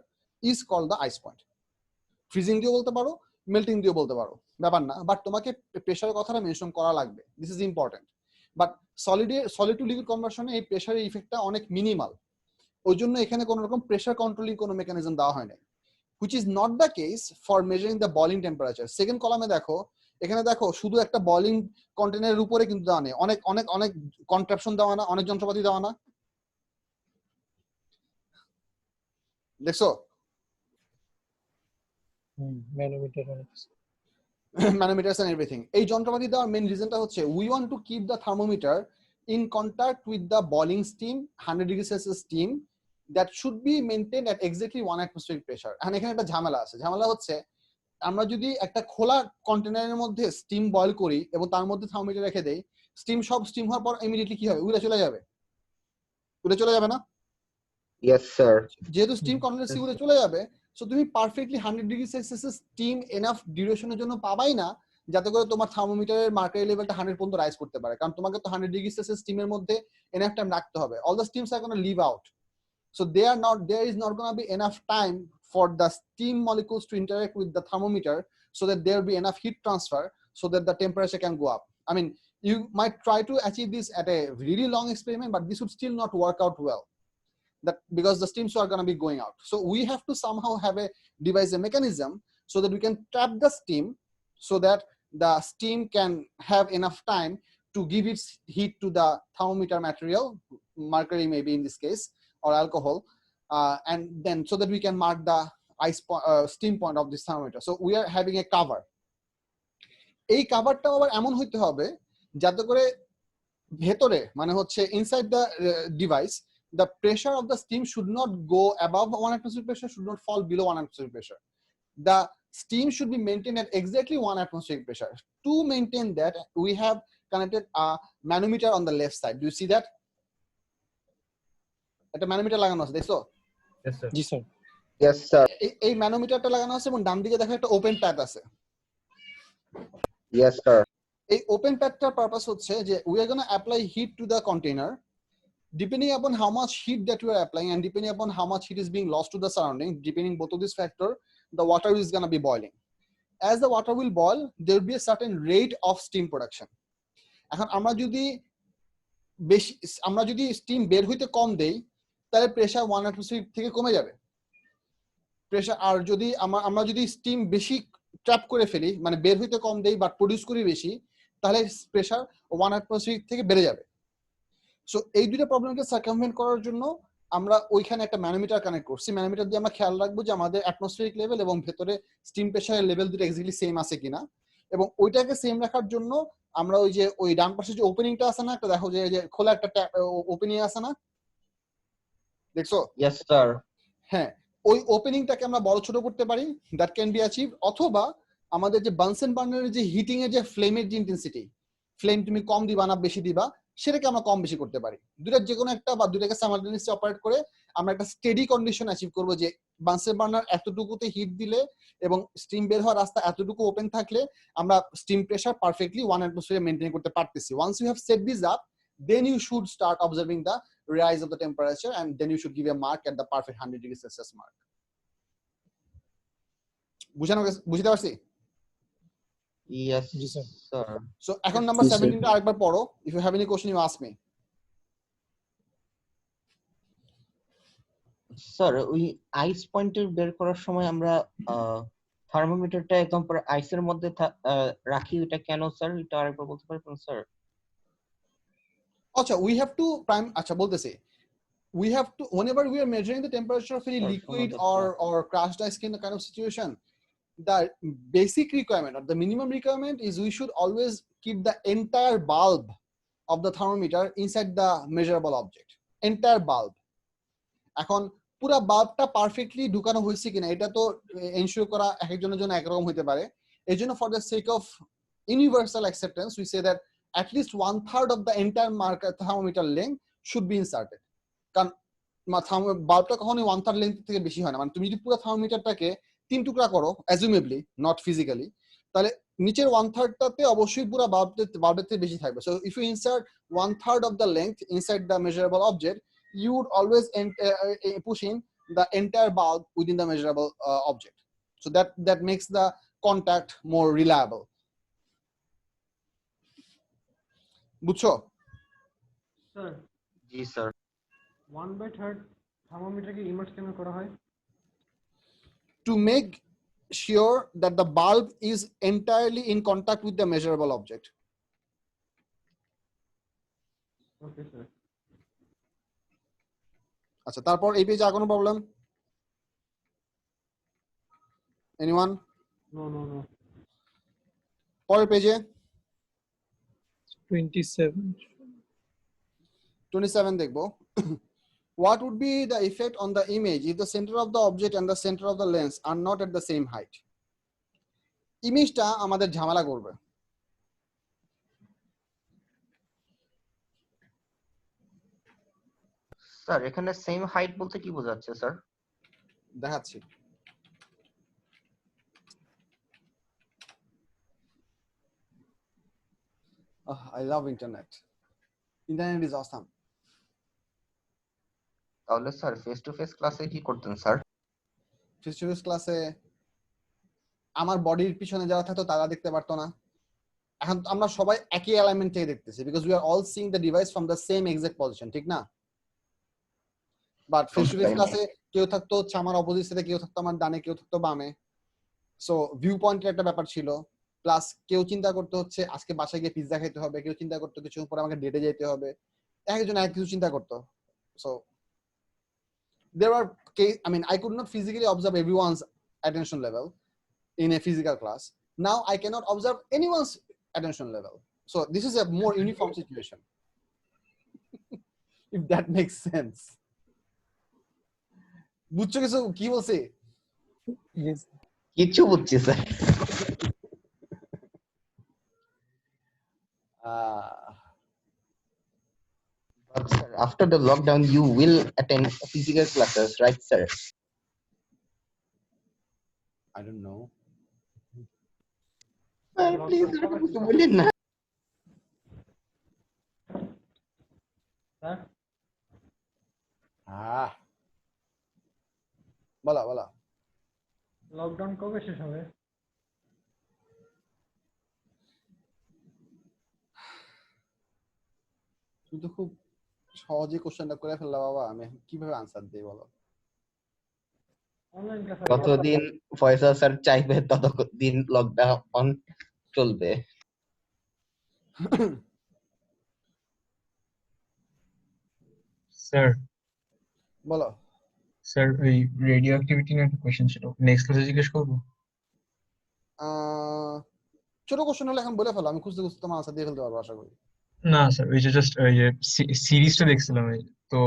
is called the ice point. Freezing দিয়ে বলতে পারো, melting দিয়ে বলতে পারো, ব্যাপার না, বাট তোমাকে প্রেসারের কথাটা মেনশন করা লাগবে, this is important. But solid to liquid কনভার্সনে এই প্রেসারের ইফেক্টটা অনেক মিনিমাল, ওই জন্য এখানে কোনো রকম প্রেসার কন্ট্রোলিং কোনো মেকানিজম দেওয়া হয় না, which is not the case for measuring the boiling temperature. Second কলামে দেখো, এখানে দেখো শুধু একটা বয়লিং কন্টেনারের উপরে কিন্তু দেওয়া নেই, অনেক অনেক অনেক কন্ট্রাপশন দেওয়া না, অনেক যন্ত্রপাতি দেওয়া না, দেখছো? Manometers and everything. এই যন্ত্রপাতি দেওয়ার মেইন রিজনটা হচ্ছে we want to keep the thermometer in contact with the boiling steam, 100 degree Celsius steam that should be maintained at exactly 1 atmospheric pressure. And এখানে একটা ঝামেলা আছে, ঝামেলা হচ্ছে আমরা যদি একটা খোলা কন্টেনারের মধ্যে স্টিম বয়েল করি এবং তার মধ্যে থার্মোমিটার রেখে দেই, স্টিম হওয়ার পর ইমিডিয়েটলি কি হবে? উড়ে চলে যাবে না?
Yes sir.
যেহেতু স্টিম কন্ডেন্সেন্সি উড়ে চলে যাবে, সো তুমি perfectly 100 degree Celsius steam enough ডিউরেশনের জন্য পাবাই না যাতে করে তোমার থার্মোমিটারের মার্কারি লেভেলটা 100 পর্যন্ত রাইজ করতে পারে, কারণ তোমাকে তো 100 ডিগ্রি সেলসিয়াস স্টিমের মধ্যে এনাফ টাইম রাখতে হবে। All the steams are gonna leave out, so there is not going to be enough time for the steam molecules to interact with the thermometer so that there will be enough heat transfer so that the temperature can go up. I mean, you might try to achieve this at a really long experiment, but this would still not work out well, that because the steams are going to be going out. So we have to somehow have a devise a mechanism so that we can trap the steam so that the steam can have enough time to give its heat to the thermometer material, mercury maybe in this case, or alcohol, and then so that we can mark the steam point of this thermometer. So we are having a cover. এই কভারটা আবার এমন হইতে হবে যাতে করে ভেতরে মানে হচ্ছে inside the device the pressure of the steam should not go above 1 atmosphere pressure, should not fall below 1 atmosphere pressure. The steam should be maintained at exactly 1 atmospheric pressure. To maintain that, we have connected a manometer on the left side. Do you see that? একটা manometer লাগানো আছে, দেখছো?
Yes, sir.
জি sir.
Yes sir.
এই ম্যানোমিটারটা লাগানো আছে এবং ডান দিকে দেখো একটা ওপেন প্যাড আছে।
Yes sir.
এই ওপেন প্যাডটার পারপাস হচ্ছে যে we are going to apply heat to the container. Depending upon how much heat that you are applying and depending upon how much heat is being lost to the surrounding, depending both of this factor, the water is going to be boiling. As the water will boil, there will be a certain rate of steam production. এখন আমরা যদি steam বের হইতে কম দেই তাহলে pressure 1 atmosphere থেকে কমে যাবে প্রেসার। আর যদি আমরা যদি স্টিম বেশি ট্র্যাপ করে ফেলি, মানে বের হইতে কম দেই বাট প্রোডিউস করি বেশি, তাহলে প্রেসার 1 atmosphere থেকে বেড়ে যাবে। সো এই দুইটা প্রবলেমকে সার্কামভেন্ট করার জন্য আমরা ওইখানে একটা ম্যানোমিটার কানেক্ট করছি। ম্যানোমিটার দিয়ে আমরা খেয়াল রাখবো যে আমাদের অ্যাটমসফিয়ারিক লেভেল এবং ভেতরে স্টিম প্রেসারের লেভেল দুটো এক্স্যাক্টলি সেম আছে কিনা, এবং ওইটাকে সেম রাখার জন্য আমরা ওই ডান পাশে যে ওপেনিংটা আছে না, একটা দেখো যে খোলা একটা ওপেনিং আছে না, দেখছো?
Yes sir.
হ্যাঁ, ওই ওপেনিংটাকে আমরা বড় ছোট করতে পারি, দ্যাট ক্যান বি অ্যাচিভ। অথবা আমাদের যে বানসেন বার্নারের যে হিটিং এর যে ফ্লেমের যে ইন্টেন্সিটি, ফ্লেম তুমি কম দিবা না বেশি দিবা, সেটাকে আমরা কম বেশি করতে পারি। দুটার যে কোনো একটা বা দুটাকে সাইমালটেনিয়াসলি অপারেট করে আমরা একটা স্টেডি কন্ডিশন অ্যাচিভ করবো যে বানসেন বার্নার এতটুকুতে হিট দিলে এবং স্টিম বের হওয়ার রাস্তা এতটুকু ওপেন থাকলে আমরা steam pressure perfectly 1 atmosphere maintain করতে পারতেছি। Once you have set this up, then you should start observing the rise of the temperature and then you should give a mark at the perfect 100 degree Celsius mark. বুঝতে পারছি?
Yes,
জি sir.
sir.
So এখন number 17 টা আরেকবার পড়ো। If you have any question, you ask me.
Sir, ওই আইস pointer বের করার সময় আমরা থার্মোমিটারটা একদম পুরো আইসের মধ্যে রাখি, ওটা কেন স্যার? এটা আরেকবার বলতে পারবেন স্যার?
আচ্ছা, we have to prime, আচ্ছা বলতেছি, we have to, whenever we are measuring the temperature of any liquid or crushed ice kind of situation, the basic requirement or the minimum requirement is we should always keep the entire bulb of the thermometer inside the measurable object, entire bulb. এখন পুরো বাল্বটা perfectly ঢুকানো হয়েছে কিনা এটা তো ensure করা একজনের জন্য একরকম হতে পারে। এই জন্য for the sake of universal acceptance we say that at least 1/3 of the entire marker thermometer length should be inserted. কারণ বাল্বটা কখনোই 1/3 লেন্থ থেকে বেশি হয় না। মানে তুমি যদি পুরো থার্মোমিটারটাকে 3 টুকরা করো, অ্যাজুমেবলি নট ফিজিক্যালি, তাহলে নিচের 1/3 টাতে অবশ্যই পুরো বাল্বের থেকে বেশি থাকবে। So if you insert 1/3 of the length inside the measurable object, you would always push in the entire bulb within the measurable object. So that makes the contact more reliable. বুঝছো?
স্যার,
জি sir.
1/3 থার্মোমিটারকে emerge কেন করা হয়?
To make sure that the bulb is entirely in contact with the measurable object.
Okay sir.
আচ্ছা, তারপর এই পেজে আর কোনো problem? Anyone?
No.
পরের পেজে
27
দেখবো। What would be the effect on the image if the center of the object and the center of the lens are not at the same height? ইমেজটা আমাদের ঝামেলা করবে।
স্যার এখানে সেম হাইট বলতে কি বোঝাচ্ছে স্যার?
দেখাচ্ছি। I love internet. Internet is awesome.
তাহলে স্যার ফেস টু ফেস ক্লাসে কি করতেন স্যার?
ফেস টু ফেস ক্লাসে আমার বডির পিছনে যারা থাকতো তারা দেখতে পারতো না। এখন আমরা সবাই একই অ্যালাইনমেন্ট থেকে দেখতেছি because we are all seeing the device from the same exact position, ঠিক না? বাট ফেস টু ফেস ক্লাসে কেউ থাকতো হচ্ছে আমার অপোজিট সাইডে, কেউ থাকতো আমার ডানে, কেউ থাকতো বামে। সো ভিউ পয়েন্টের একটা ব্যাপার ছিল। প্লাস কেউ চিন্তা করতে হচ্ছে আজকে বাসায় গিয়ে পিৎজা খেতে হবে, কেউ চিন্তা করতো কিছু পরে আমাকে ডেটে যেতে হবে, একজন এক কিছু চিন্তা করতো। So there are I mean I could not physically observe everyone's attention level in a physical class. Now I cannot observe anyone's attention level, so this is a more uniform situation. If that makes sense. বুঝছো কিছু কি বলছি?
কিছু বুঝছি sir. But sir, after the lockdown, you will attend physical classes, right, sir?
I don't know.
Sir, please, বলেন না।
বলা বলা।
লকডাউন কবে শেষ হবে?
তুমি তো খুব সহজে কোশ্চেনটা করে ফেললা বাবা, আমি কিভাবে আনসার দেই বলো?
অনলাইন ক্লাস
যতদিন ফয়সাল স্যার চাইবে ততদিন লকডাউন চলবে।
স্যার
বলো।
স্যার ওই রেডিও অ্যাক্টিভিটি নিয়ে একটা কোশ্চেন ছিল, নেক্সট ক্লাসে জিজ্ঞেস করবো।
ছোট কোশ্চেন হলে এখন বলে ফেলো, আমি খুঁজতে খুঁজতে তোমার আনসার দিয়ে ফেলতে পারবো আশা করি।
না স্যার, ওই যে জাস্ট ওই যে সিরিজটা দেখছিলাম, তো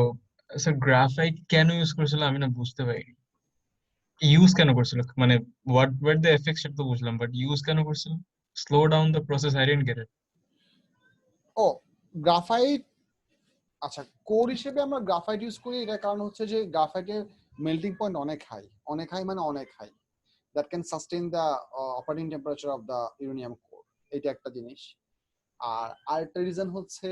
স্যার গ্রাফাইট কেন ইউজ করেছিল আমি না বুঝতে পারিনি। ইউজ কেন করছিল, মানে হোয়াট দ্য এফেক্টস সেটা তো বুঝলাম, বাট ইউজ কেন করছিল? Slow down the process, I didn't get it.
ও গ্রাফাইট, আচ্ছা কোর হিসেবে আমরা গ্রাফাইট ইউজ করি, এটার কারণ হচ্ছে যে গ্রাফাইটের মেল্টিং পয়েন্ট অনেক হাই মানে অনেক high, that can sustain the operating temperature of the uranium core, এটা একটা জিনিস। আর আরেকটা রিজন হচ্ছে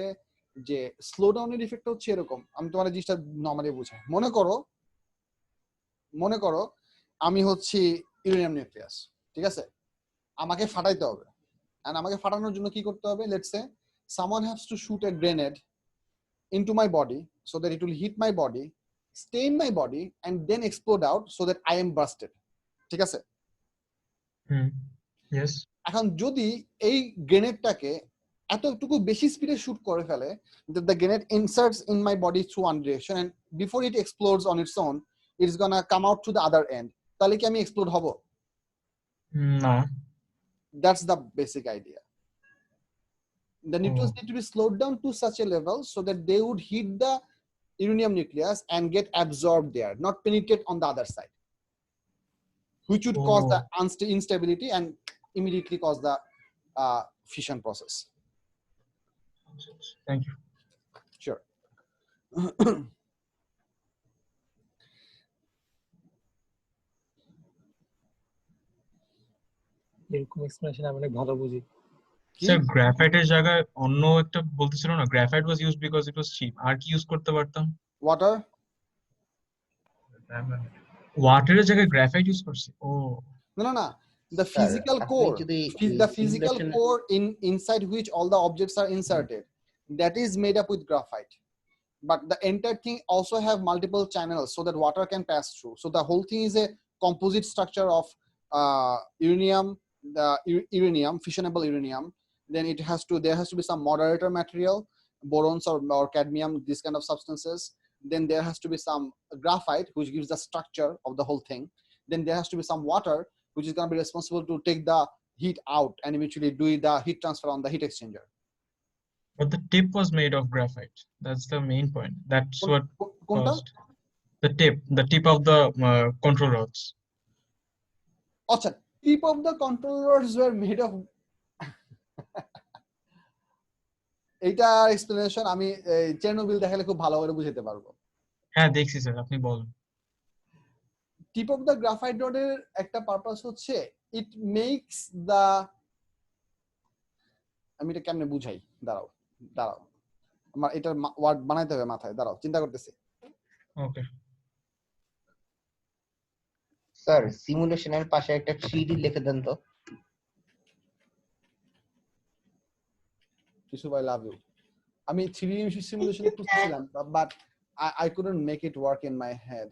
যে স্লো ডাউনের ইফেক্ট হচ্ছে এরকম, আমি তোমার জিনিসটা নর্মালি বুঝাই। মনে করো আমি হচ্ছি ইউরেনিয়াম নিউক্লিয়াস, ঠিক আছে? আমাকে ফাটাইতে হবে, এন্ড আমাকে ফাটানোর জন্য কি করতে হবে? Let's say someone has to shoot a grenade into my body so that it will hit my body, stain my body and then explode out so that I am busted, ঠিক আছে?
Yes.
এখন যদি এই গ্রেনেডটাকে এতটুকু বেশি স্পিডে shoot করে ফেলে that the grenade inserts in my body through one direction and before it explodes on its own it's gonna come out to the other end, তাহলে কি আমি এক্সপ্লোড হব?
না।
That's the basic idea. The neutrons need to be slowed down to such a level so that they would hit the uranium nucleus and get absorbed there, not penetrate on the other side, which would cause the instability and immediately cause the fission process.
Thank you.
Sure.
এরকম explanation আমি অনেক ভালো বুঝি।
Sir গ্রাফাইটের জায়গায় অন্য একটা বলতেছিল না, graphite was used because it was cheap, আর কি ইউজ করতে পারতাম? ওয়াটারের জায়গায় গ্রাফাইট ইউজ করছি। ও
না, the physical core inside which all the objects are inserted, that is made up with graphite, but the entire thing also have multiple channels so that water can pass through, so the whole thing is a composite structure of uranium, fissionable uranium. Then there has to be some moderator material, borons or cadmium, these kind of substances. Then there has to be some graphite which gives the structure of the whole thing. Then there has to be some water which is going to be responsible to take the heat out and eventually do the heat transfer on the heat exchanger.
But the tip was made of graphite. That's the main point. That's what caused the tip of the control rods.
আচ্ছা Tip of the controllers were made of এইটা explanation আমি Chernobyl দেখালে খুব ভালো করে বুঝাতে পারবো।
হ্যাঁ দেখছি স্যার, আপনি বলুন।
টিপ অফ দ্য গ্রাফাইট রডের একটা পারপাস হচ্ছে ইট মেক্স দা, আমি এটা কেমনে বুঝাই, দাঁড়াও দাঁড়াও আমার এটা ওয়ার্ড বানাইতে হবে মাথায়, দাঁড়াও চিন্তা করতেছি।
ওকে
স্যার সিমুলেশনের পাশে একটা 3D লিখে দেন তো।
কিছু ভাই লাভ ইউ। আমি 3D সিমুলেশন খুঁজছিলাম but I couldn't make it work in my head.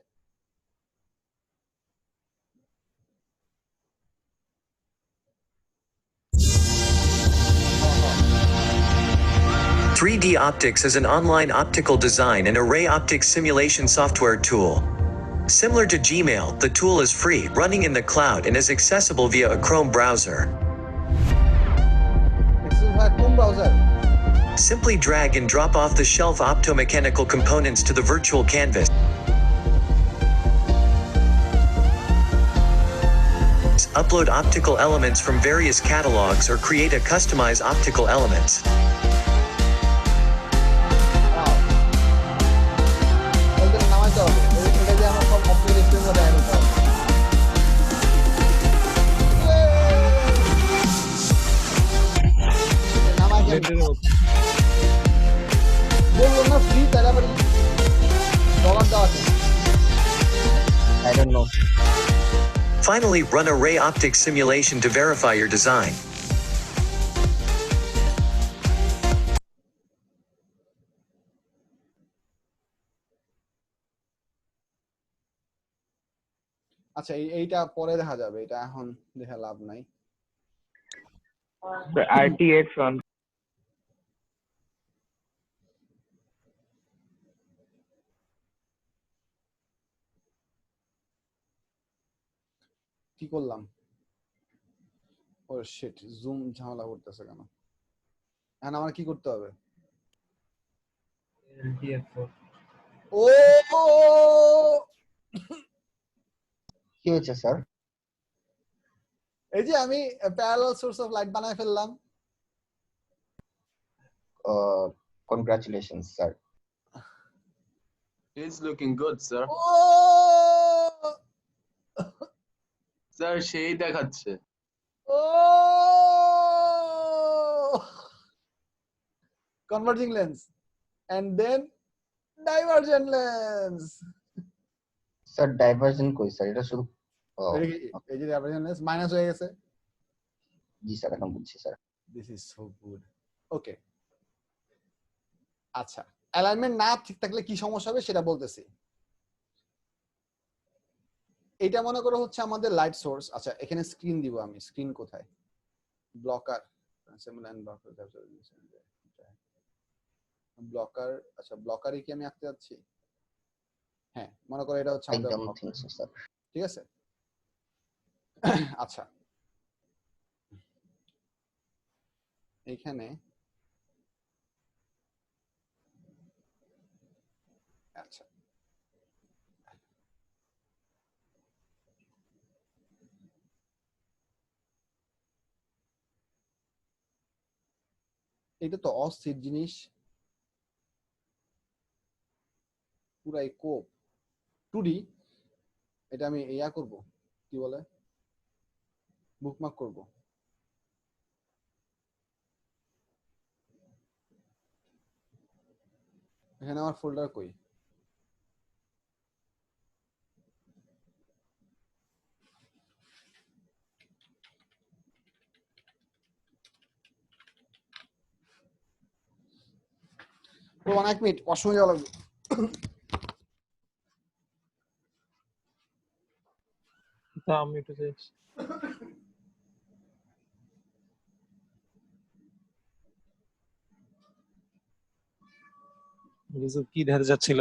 3D Optics is an online optical design and array optics simulation software tool. Similar to Gmail, the tool is free, running in the cloud, and is accessible via a Chrome browser. Simply drag and drop off-the-shelf optomechanical components to the virtual canvas. Upload optical elements from various catalogs or create a customized optical elements.
I don't know.
Finally, run array optics simulation to verify your design.
আচ্ছা এইটা পরে দেখা যাবে, এটা এখন দেখা লাভ নাই।
RTX on
কি করলাম? ও শিট, জুম ঝামেলা করতেছে কেন? এখন আমার কি করতে হবে? ও
কি হয়েছে স্যার?
এই যে আমি প্যারালাল সোর্স অফ লাইট বানায় ফেললাম।
Congratulations sir.
It's looking good, sir. Sir, সেই দেখাচ্ছে।
Converging lens and then divergent lens.
Sir divergent কই স্যার? এটা শুধু
এই যে divergent lens মাইনাস হয়ে গেছে।
জি স্যার, এখন বুঝছি sir.
This is so good. Okay. আচ্ছা, অ্যালাইনমেন্ট না ঠিক থাকলে কি সমস্যা হবে সেটা বলতেছি। এটা মনে করো হচ্ছে আমাদের লাইট সোর্স। আচ্ছা এখানে স্ক্রিন দিব আমি। স্ক্রিন কোথায়? Blocker, blocker. আচ্ছা ব্লকারে কি আমি আঁকতে যাচ্ছি? হ্যাঁ, মনে করো এটা হচ্ছে আমাদের ঠিক আছে। আচ্ছা এইখানে আচ্ছা এটা তো অস্থির জিনিস, পুরাই কোপ 2D। এটা আমি ইয়া করব, কি বলে, বুকমার্ক করব। এখানে আমার ফোল্ডার কই? ও এক মিনিট, ওয়াশরুমে যাওয়া লাগবে।
আমি একটু যাচ্ছি। কি ধারে যাচ্ছিল?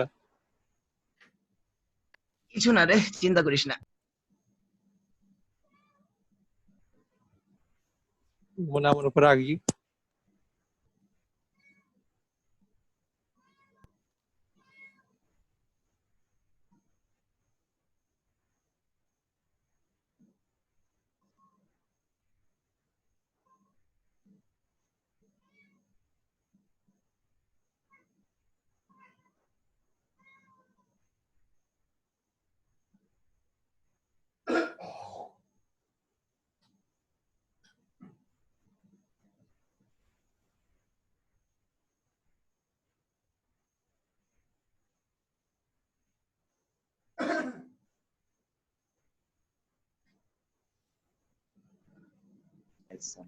কিছু না রে, চিন্তা করিস না।
মনে আমার উপর রাগি?
question.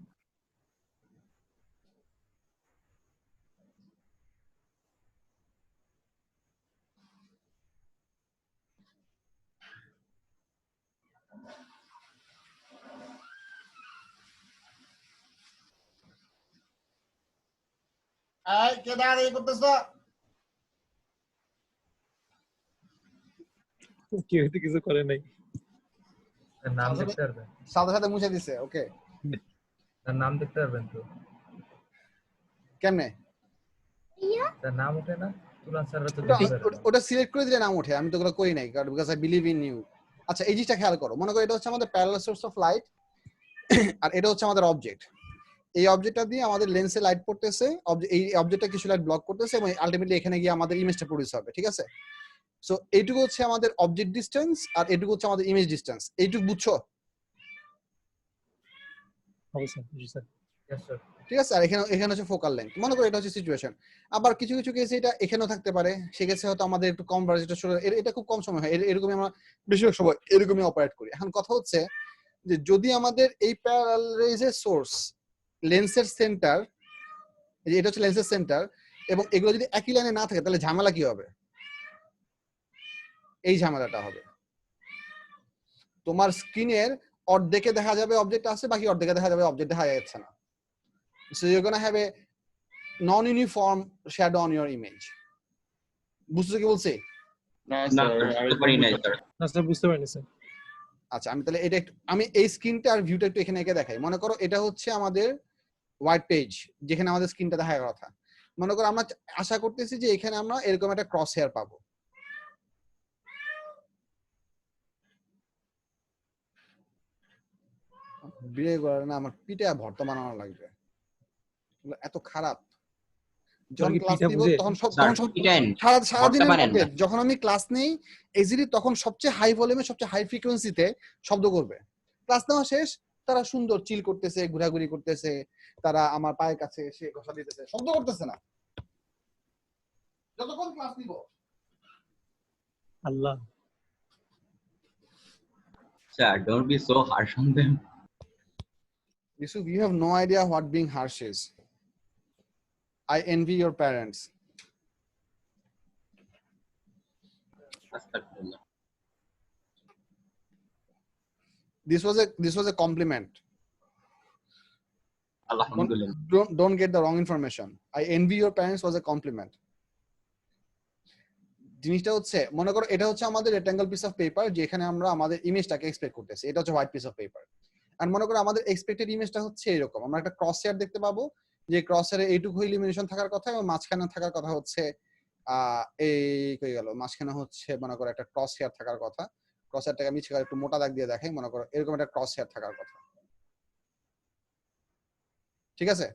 এই কে দাঁড়িয়ে করতেছ?
কেউ তো কিছু করে নাই।
তার নাম দেখতে পারবেন?
সাথে সাথে মুছে দিছে। ওকে,
তার নাম দেখতে পারবেন তো?
কেমনে?
তার নাম ওঠে না? তুলান স্যাররা তো দেখতে পারে।
ওটা সিলেক্ট করে দিলে নাম ওঠে। আমি তো ওগুলো করি নাই, কারণ because I believe in you. আচ্ছা, এই জিনিসটা খেয়াল করো। মনে করো এটা হচ্ছে আমাদের প্যারালাল সোর্স অফ লাইট, আর এটা হচ্ছে আমাদের অবজেক্ট। এই অবজেক্টটা দিয়ে আমাদের লেন্সে লাইট পড়তেছে, এই অবজেক্টটা কিছু লাইট ব্লক করতেছে এবং আলটিমেটলি এখানে গিয়ে আমাদের ইমেজটা প্রডিউস হবে। ঠিক আছে? সো এইটুকু হচ্ছে আমাদের অবজেক্ট ডিসটেন্স, আর এইটুকু হচ্ছে আমাদের ইমেজ ডিসটেন্স। এইটুকু বুঝছো?
অবশ্যই জি স্যার।
Yes sir.
ঠিক আছে? আর এখানে হচ্ছে ফোকাল লেন্থ। মনে করো এটা হচ্ছে সিচুয়েশন। আবার কিছু কিছু কেসে এটা এখানেও থাকতে পারে, সে কেসে হয়তো আমাদের একটু কম বাজেটের ছোট, এটা খুব কম সময় হয়, এরকমই আমরা বেশিরভাগ সময় এরকমই অপারেট করি। এখন কথা হচ্ছে যে যদি আমাদের এই প্যারালাল রেজের সোর্স লেন্সের সেন্টার, এটা হচ্ছে লেন্সের সেন্টার, এবং এগুলো যদি একই লাইনে না থাকে তাহলে ঝামেলা কি হবে? এই ঝামেলাটা হবে, তোমার স্ক্রিনের অর্ধেকে দেখা যাবে অবজেক্ট আছে, বাকি অর্ধেকে দেখা যাবে অবজেক্ট দেখা যাচ্ছে না। So you're going to have a non-uniform shadow on your image. বুঝছো কি বলছি?
না
না
স্যার,
বুঝতে পারি নাই স্যার।
না স্যার বুঝতে পারিনি স্যার।
আচ্ছা, আমি তাহলে এটা আমি এই স্ক্রিনটা আর ভিউটা একটু এখানে এঁকে দেখাই। মনে করো এটা হচ্ছে আমাদের হোয়াইট পেজ, যেখানে আমাদের স্ক্রিনটা দেখার কথা। মনে করো আমরা আশা করতেছি যে এখানে আমরা এরকম একটা ক্রস হেয়ার পাবো। বিয়ে করে না, আমার পিঠে ভর্তা বানানো লাগবে, এত খারাপ। যখন ক্লাস নিব তখন সারাদিনের মধ্যে যখন আমি ক্লাস নেই ইজিলি, তখন সবচেয়ে হাই ভলিউমে সবচেয়ে হাই ফ্রিকোয়েন্সিতে শব্দ করবে। ক্লাস নেওয়া শেষ, তারা সুন্দর চিল করতেছে, ঘোরাঘুরি করতেছে, তারা আমার পায়ের কাছে এসে ঘষা দিতেছে, শব্দ করতেছে না যতক্ষণ ক্লাস নিব।
আল্লাহ
sir, don't be so harsh on them.
Yusuf, you have no idea what being harsh is. I envy your parents. This was a compliment.
Alhamdulillah.
Don't get the wrong information. I envy your parents was a compliment. জিনিসটা হচ্ছে, মনে করো এটা হচ্ছে আমাদের rectangle piece of paper, যেখানে আমরা আমাদের ইমেজটাকে এক্সপেক্ট করতেছি। এটা হচ্ছে হোয়াইট পিস অফ পেপার। আর মনে করো আমাদের এক্সপেক্টেড ইমেজটা হচ্ছে এরকম। আমরা একটা ক্রস হেয়ার দেখতে পাবো, যে ক্রস হেয়ারে এইটুকু ইলুমিনেশন থাকার কথা এবং মাঝখানে থাকার কথা হচ্ছে এই কই গেল, মাঝখানে হচ্ছে মনে করো একটা ক্রস হেয়ার থাকার কথা। ক্রস হেয়ারটাকে আমি একটু মোটা দাগ দিয়ে দেখাই। মনে করো এরকম একটা ক্রস হেয়ার থাকার কথা। ঠিক আছে?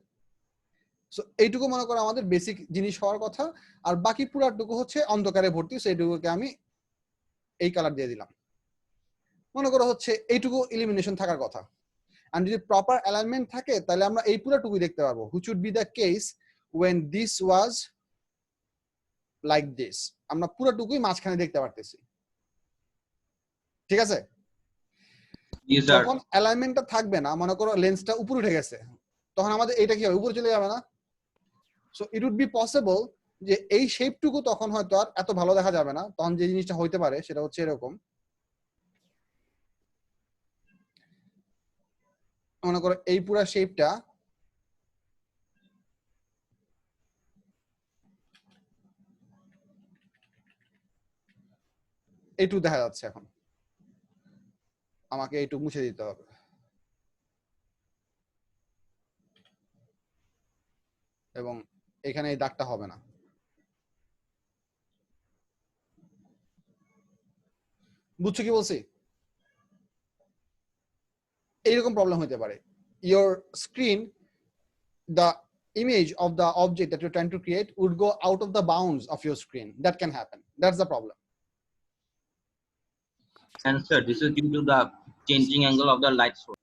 সো এইটুকু মনে করো আমাদের বেসিক জিনিস হওয়ার কথা, আর বাকি পুরাটুকু হচ্ছে অন্ধকারে ভর্তি। সো এইটুকুকে আমি এই কালার দিয়ে দিলাম। মনে করো হচ্ছে এইটুকু ইলিমিনেশন থাকার কথা। আর যদি প্রপার অ্যালাইনমেন্ট থাকে তাহলে আমরা এই পুরাটুকুই দেখতে পারবো। Which would be the case when this was like this, আমরা পুরাটুকুই মাঝখানে দেখতে পারতেছি। ঠিক আছে? যখন অ্যালাইনমেন্টটা থাকবে না, মনে করো লেন্সটা উপরে উঠে গেছে, তখন আমাদের এইটা কি হবে? উপরে চলে যাবে না? So it would be possible যে এই শেপটুকু তখন হয়তো আর এত ভালো দেখা যাবে না। তখন যে জিনিসটা হইতে পারে সেটা হচ্ছে এরকম। মনে করো এই পুরো শেপটা এইটুকু দেখা যাচ্ছে। এখন আমাকে এইটুকু মুছে দিতে হবে। এবং এখানে এই দাগটা হবে না। বুঝছো কি বলছি? এইরকম প্রবলেম হতে পারে। Your screen, the image of the object that you're trying to create would go out of the bounds of your screen. That can happen. That's the problem.
And sir, this is due to the changing angle of the light source.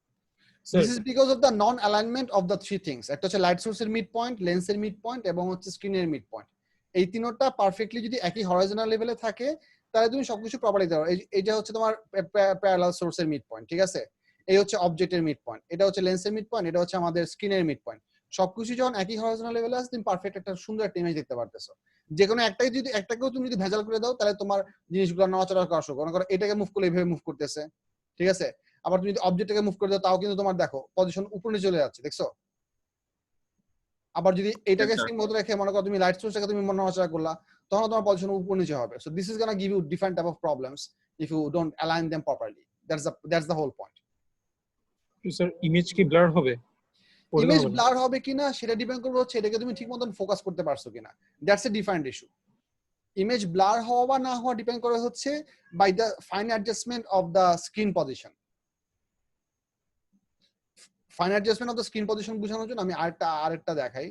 This is because of the non-alignment of the three things. একটা হচ্ছে light সোর্সের mid point, লেন্সের mid point এবং হচ্ছে স্ক্রিনের mid point. এই তিনটা perfectly যদি একই হরাইজনাল লেভেলে থাকে তাহলে তুমি সবকিছু প্রপারলি দিতে পারো। এইটা হচ্ছে তোমার প্যারালাল সোর্সের মিড পয়েন্ট। ঠিক আছে? এই হচ্ছে অবজেক্টের মিড পয়েন্ট, এটা হচ্ছে লেন্সের মিড পয়েন্ট, এটা হচ্ছে আমাদের স্ক্রিনের মিড পয়েন্ট। সবকিছু যখন একই হরাইজন্টাল লেভেলে আছে তুমি পারফেক্ট একটা সুন্দর একটা ইমেজ দেখতে পারতেছো। যে কোনো একটাকেও তুমি যদি ভেজাল করে দাও তাহলে তোমার জিনিসগুলো নড়াচড়া করা শুরু করো। কারণ এটাকে মুভ করলে এইভাবে মুভ করতেছে, ঠিক আছে? আবার তুমি যদি অবজেক্টটাকে মুভ করে দাও তাও কিন্তু তোমার দেখো পজিশন উপরে চলে যাচ্ছে, দেখছো? আবার যদি এটাকে সেম মতো রেখে মনে করো তুমি লাইট সোর্সটাকে তুমি নড়াচড়া করলা, তখন তোমার পজিশন উপর নিচে হবে। So this is gonna give you different type of problems if you don't align them properly. That's the whole point.
Sir image কি ব্লার হবে?
ইমেজ ব্লার হবে কিনা সেটা ডিপেন্ড করবে হচ্ছে এটাকে তুমি ঠিক মতন ফোকাস করতে পারছো কিনা। That's a different issue. Image blur হওয়া বা না হওয়া ডিপেন্ড করে হচ্ছে by the fine adjustment of the screen position. Fine adjustment of the screen position বোঝানোর জন্য আমি আরেকটা দেখাই।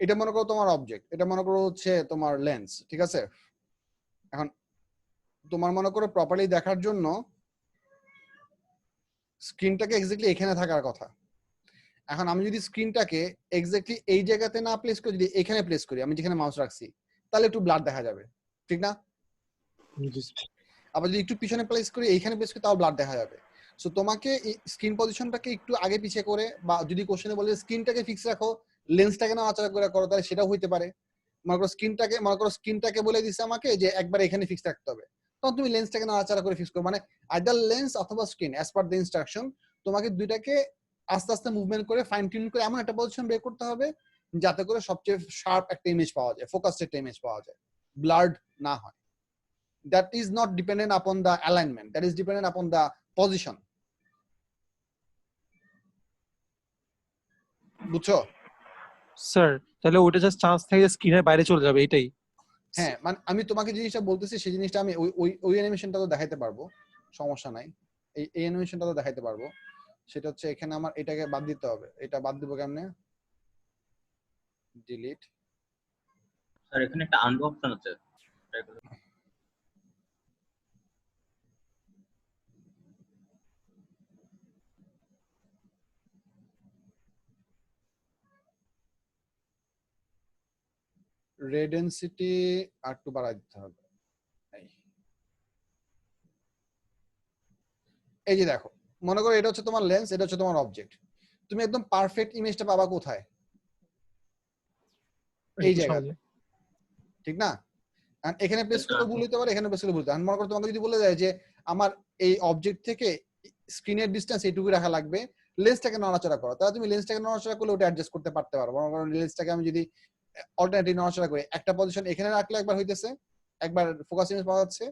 এটা মনে করো তোমার অবজেক্ট, এটা মনে করো হচ্ছে তোমার লেন্স, ঠিক আছে? এখন তোমার মনে করো প্রপারলি দেখার জন্য স্ক্রিনটাকে এক্স্যাক্টলি এখানে থাকার কথা। এখন আমি যদি স্ক্রিনটাকে এক্স্যাক্টলি এই জায়গাতে না প্লেস করি, যদি এখানে প্লেস করি, আমি যেখানে মাউস রাখছি, তাহলে একটু ব্লার দেখা যাবে, ঠিক না? আবার যদি একটু পিছনে প্লেস করি, এইখানে প্লেস করি, তাও ব্লার দেখা যাবে। সো তোমাকে স্ক্রিন পজিশনটাকে একটু আগে পিছিয়ে করে, বা যদি কোশ্চেনে বলে স্ক্রিনটাকে ফিক্স রাখো, লেন্সটাকে না আচরা করে করো, তাহলে সেটাও হইতে পারে। মনে করো স্ক্রিনটাকে বলে দিচ্ছে আমাকে যে একবার এখানে ফিক্স রাখতে হবে, তখন তুমি লেন্সটাকে না আচরা করে ফিক্স করো। মানে আইদার লেন্স অথবা screen as per the instruction তোমাকে দুইটাকে আস্তে আস্তে মুভমেন্ট করে ফাইন টিউন করে এমন একটা পজিশন বের করতে হবে যাতে করে সবচেয়ে শার্প একটা ইমেজ পাওয়া যায়, ফোকাসড একটা ইমেজ পাওয়া যায়, ব্লার্ড না হয়। That is not dependent upon the alignment, that is dependent upon the position. বুঝছো?
স্যার তাহলে ওটা জাস্ট চান্স থাকে স্ক্রিনের বাইরে চলে যাবে, এটাই?
হ্যাঁ, মানে আমি তোমাকে যে জিনিসটা বলতেছি সেই জিনিসটা আমি ওই অ্যানিমেশনটা তো দেখাইতে পারবো, সমস্যা নাই। এই অ্যানিমেশনটা তো দেখাইতে পারবো। সেটা হচ্ছে এখানে আমার এটাকে বাদ দিতে হবে। এটা বাদ দিব কেমনে? ডিলিট।
স্যার এখানে একটা আনডু অপশন আছে।
রেডেন্সিটি আর একটু বাড়াই দিতে হবে। এই যে দেখো, মনে করো এটা হচ্ছে তোমার লেন্স, এটা হচ্ছে তোমার অবজেক্ট। তুমি একদম পারফেক্ট ইমেজটা পাবা কোথায়? এই জায়গাতে, ঠিক না? এখানে প্লেস করে ভুল হতে পারে, এখানে প্লেস করে ভুল হতে পারে। মনে করো তোমাকে যদি বলে যায় যে আমার এই অবজেক্ট থেকে স্ক্রিনের ডিসটেন্স এইটুকু রাখা লাগবে, লেন্সটাকে নড়াচড়া করো, তাহলে তুমি লেন্সটাকে নড়াচড়া করলে ওটা অ্যাডজাস্ট করতে পারতে পারো। মনে করো লেন্সটাকে আমি যদি অল্টারনেটিভ নড়াচড়া করি, একটা পজিশন এখানে রাখলে একবার হইতেছে, একবার ফোকাস ইমেজ পাওয়া যাচ্ছে,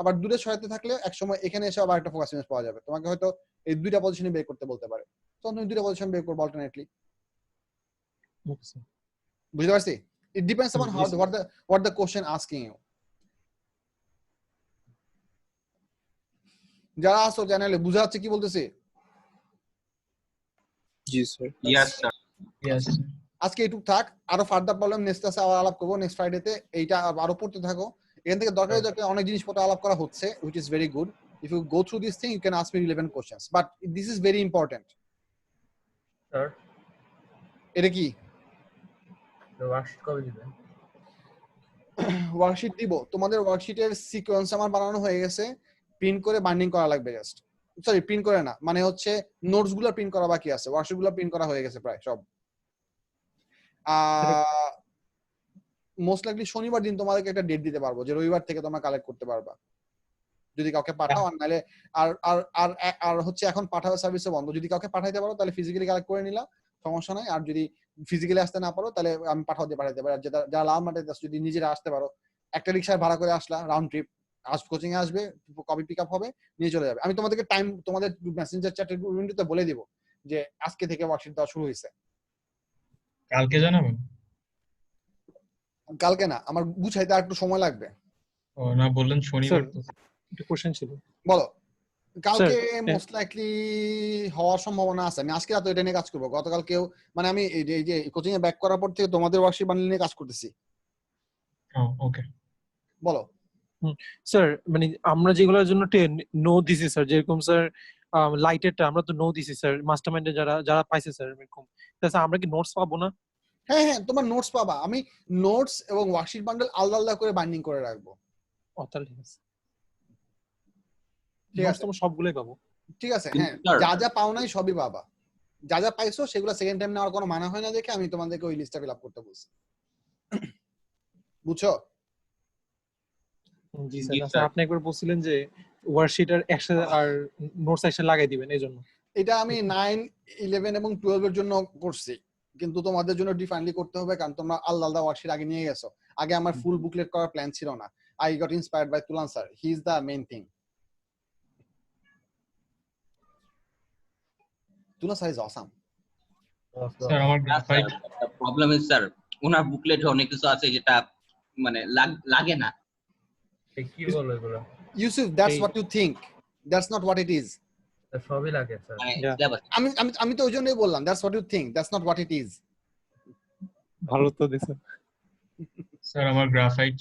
আবার দূরে সরাতে থাকলে এক সময় এখানে এসে আবার একটা ফোকাস ইমেজ পাওয়া যাবে। তোমাকে হয়তো এই দুইটা পজিশনে বের করতে বলতে পারে, তখন তুমি দুইটা পজিশন বের করবে অল্টারনেটলি। বুঝতে পারছি? It depends upon how what the question asking you. যারা আসো চ্যানেলে বুঝা যাচ্ছে কি বলতেছি?
জি স্যার।
Yes sir.
ইয়েস।
আজকে এইটুকু থাক, আরো ফার্দার প্রবলেম নেক্সট ক্লাসে আবার আলাপ করব, নেক্সট ফ্রাইডেতে। এইটা আরো পড়তে থাকো। এখান থেকে দরকারি অনেক জিনিসপত্র আলাপ করা হচ্ছে, which is very good. If you go through this thing, you can ask me relevant questions, but this is very important.
Sir
এটা কি?
তো ওয়ার্কশিট কবে দিবেন?
ওয়ার্কশিট দিব। তোমাদের ওয়ার্কশিটের সিকোয়েন্স আমার বানানো হয়ে গেছে, প্রিন্ট করে বাইন্ডিং করা লাগবে জাস্ট। সরি, প্রিন্ট করে না, মানে হচ্ছে নোটস গুলো প্রিন্ট করা বাকি আছে। ওয়ার্কশিট গুলো প্রিন্ট করা হয়ে গেছে প্রায় সব। মোস্ট লাইকলি শনিবার দিন তোমাদেরকে একটা ডেট দিতে পারবো যে রবিবার থেকে তোমরা কালেক্ট করতে পারবা, যদি কাউকে পাঠাও। আর নাহলে আর আর আর আর হচ্ছে এখন পাঠাও সার্ভিসও বন্ধ। যদি কাউকে পাঠাইতে পারো তাহলে ফিজিক্যালি কালেক্ট করে নিলা, সমস্যা নাই। আর যদি ফিজিক্যালি আসতে না পারো তাহলে আমি পাঠাও দিয়ে পাঠাইতে পারি। আর যারা লাল মাঠে যদি নিজেরা আসতে পারো, একটা রিক্সায় ভাড়া করে আসলা, রাউন্ড ট্রিপ, আজ কোচিং এ আসবে, কপি পিক আপ হবে, নিয়ে চলে যাবে। আমি তোমাদেরকে টাইম তোমাদের মেসেঞ্জার চ্যাটের উইন্ডোতে বলে দিব যে আজকে থেকে ওয়ার্কশিট দেওয়া শুরু হয়েছে।
কালকে জানাবেন?
কালকে না, আমার গুছাইতে আর একটু সময় লাগবে।
ও না, বললেন শনিবার। তো
একটা কোশ্চেন ছিল।
বলো। কালকে
Sir,
মোস্ট লাইকলি হওয়ার সম্ভাবনা আছে। আমি আজকে রাতে এটা নিয়ে কাজ করব। গতকালকেও মানে আমি এই যে কোচিং এ ব্যাক করার পর থেকে তোমাদের ওয়ার্কশিট বান্ডেল নিয়ে কাজ করতেছি।
ওকে
বলো।
স্যার মানে আমরা যেগুলোর জন্য নো দিছি স্যার, যেরকম স্যার লাইটেরটা আমরা তো নো দিছি স্যার, মাস্টারমাইন্ডে যারা যারা পাইছে স্যার এরকম। তাহলে আমরা কি নোটস পাবো না?
হ্যাঁ হ্যাঁ, তোমার নোটস পাবা। আমি নোটস এবং ওয়ার্কশিট বান্ডেল আলাদা আলাদা করে বাইন্ডিং করে রাখবো।
তাহলে ঠিক আছে,
ঠিক
নোটস
আছে,
তো সবগুলোই পাবো।
ঠিক আছে। হ্যাঁ, যা যা পাও নাই সবই পাবা। যা যা পাইছো সেগুলো সেকেন্ড টাইম নেওয়ার কোনো মানে হয় না দেখে আমি তোমাদেরকে ওই লিস্টটা ফিল আপ করতে বলছি। বুঝছো?
জি স্যার, আপনি একবার বলছিলেন যে ওয়ার্কশিট আর একসাথে আর নোটস একসাথে লাগাই দিবেন, এইজন্য।
এটা আমি 9, 11 এবং 12 এর জন্য করছি, কিন্তু তোমাদের জন্য ডিফাইনলি করতে হবে কারণ তোমরা আলাদা আলাদা ওয়ার্কশিট আগে নিয়ে গেছো। আগে আমার ফুল বুকলেট করার প্ল্যান ছিল না। I got inspired by Tulan sir, he is the main thing. Tulan sir is awesome.
Sir আমার গ্রাফাইট
প্রবলেম ইজ স্যার ওনার বুকলেটে অনেক কিছু আছে যেটা মানে লাগে না।
কি বলো এগুলো?
Yusuf, that's what you think, that's not what it is.
সবই লাগে স্যার।
আমি আমি আমি তো ওইজন্যই বললাম that's what you think, that's not what it is.
ভালো তো দেখছেন
স্যার আমার গ্রাফাইট।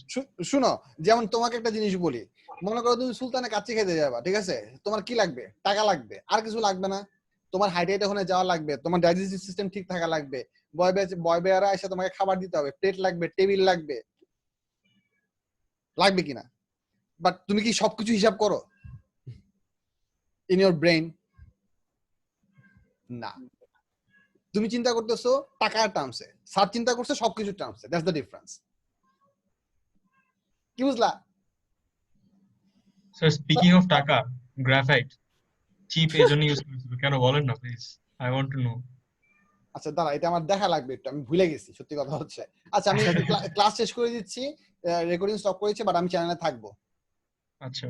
শুনো, যেমন তোমাকে একটা জিনিস বলি, মনে করো তুমি সুলতানে কাচ্চি খেতে যাবা, ঠিক আছে? তোমার কি লাগবে? টাকা লাগবে, আর কিছু লাগবে না। তোমার হাইড্রেট ওখানে যাওয়া লাগবে, তোমার ডাইজেস্টিভ সিস্টেম ঠিক থাকা লাগবে, বয় বেয়ারা এসে তোমাকে খাবার দিতে হবে, প্লেট লাগবে, টেবিল লাগবে, লাগবে কিনা? বাট তুমি কি সবকিছু হিসাব করো ইন ইওর ব্রেইন? না, তুমি চিন্তা করতেছো টাকার টার্মসে, স্যার চিন্তা করছে সবকিছু টার্মসে। That's the difference. কি বুঝলা?
স্যার স্পিকিং অফ টাকা, গ্রাফাইট চিপ এজন্য ইউজ করেছিল কেন বলেন না please, I want to know.
আচ্ছা দাঁড়া, এটা আমার দেখা লাগবে একটু, আমি ভুলে গেছি সত্যি কথা হচ্ছে। আচ্ছা আমি ক্লাস শেষ করে দিচ্ছি, রেকর্ডিং স্টপ করেছি, বাট আমি চ্যানেলে থাকবো।
আচ্ছা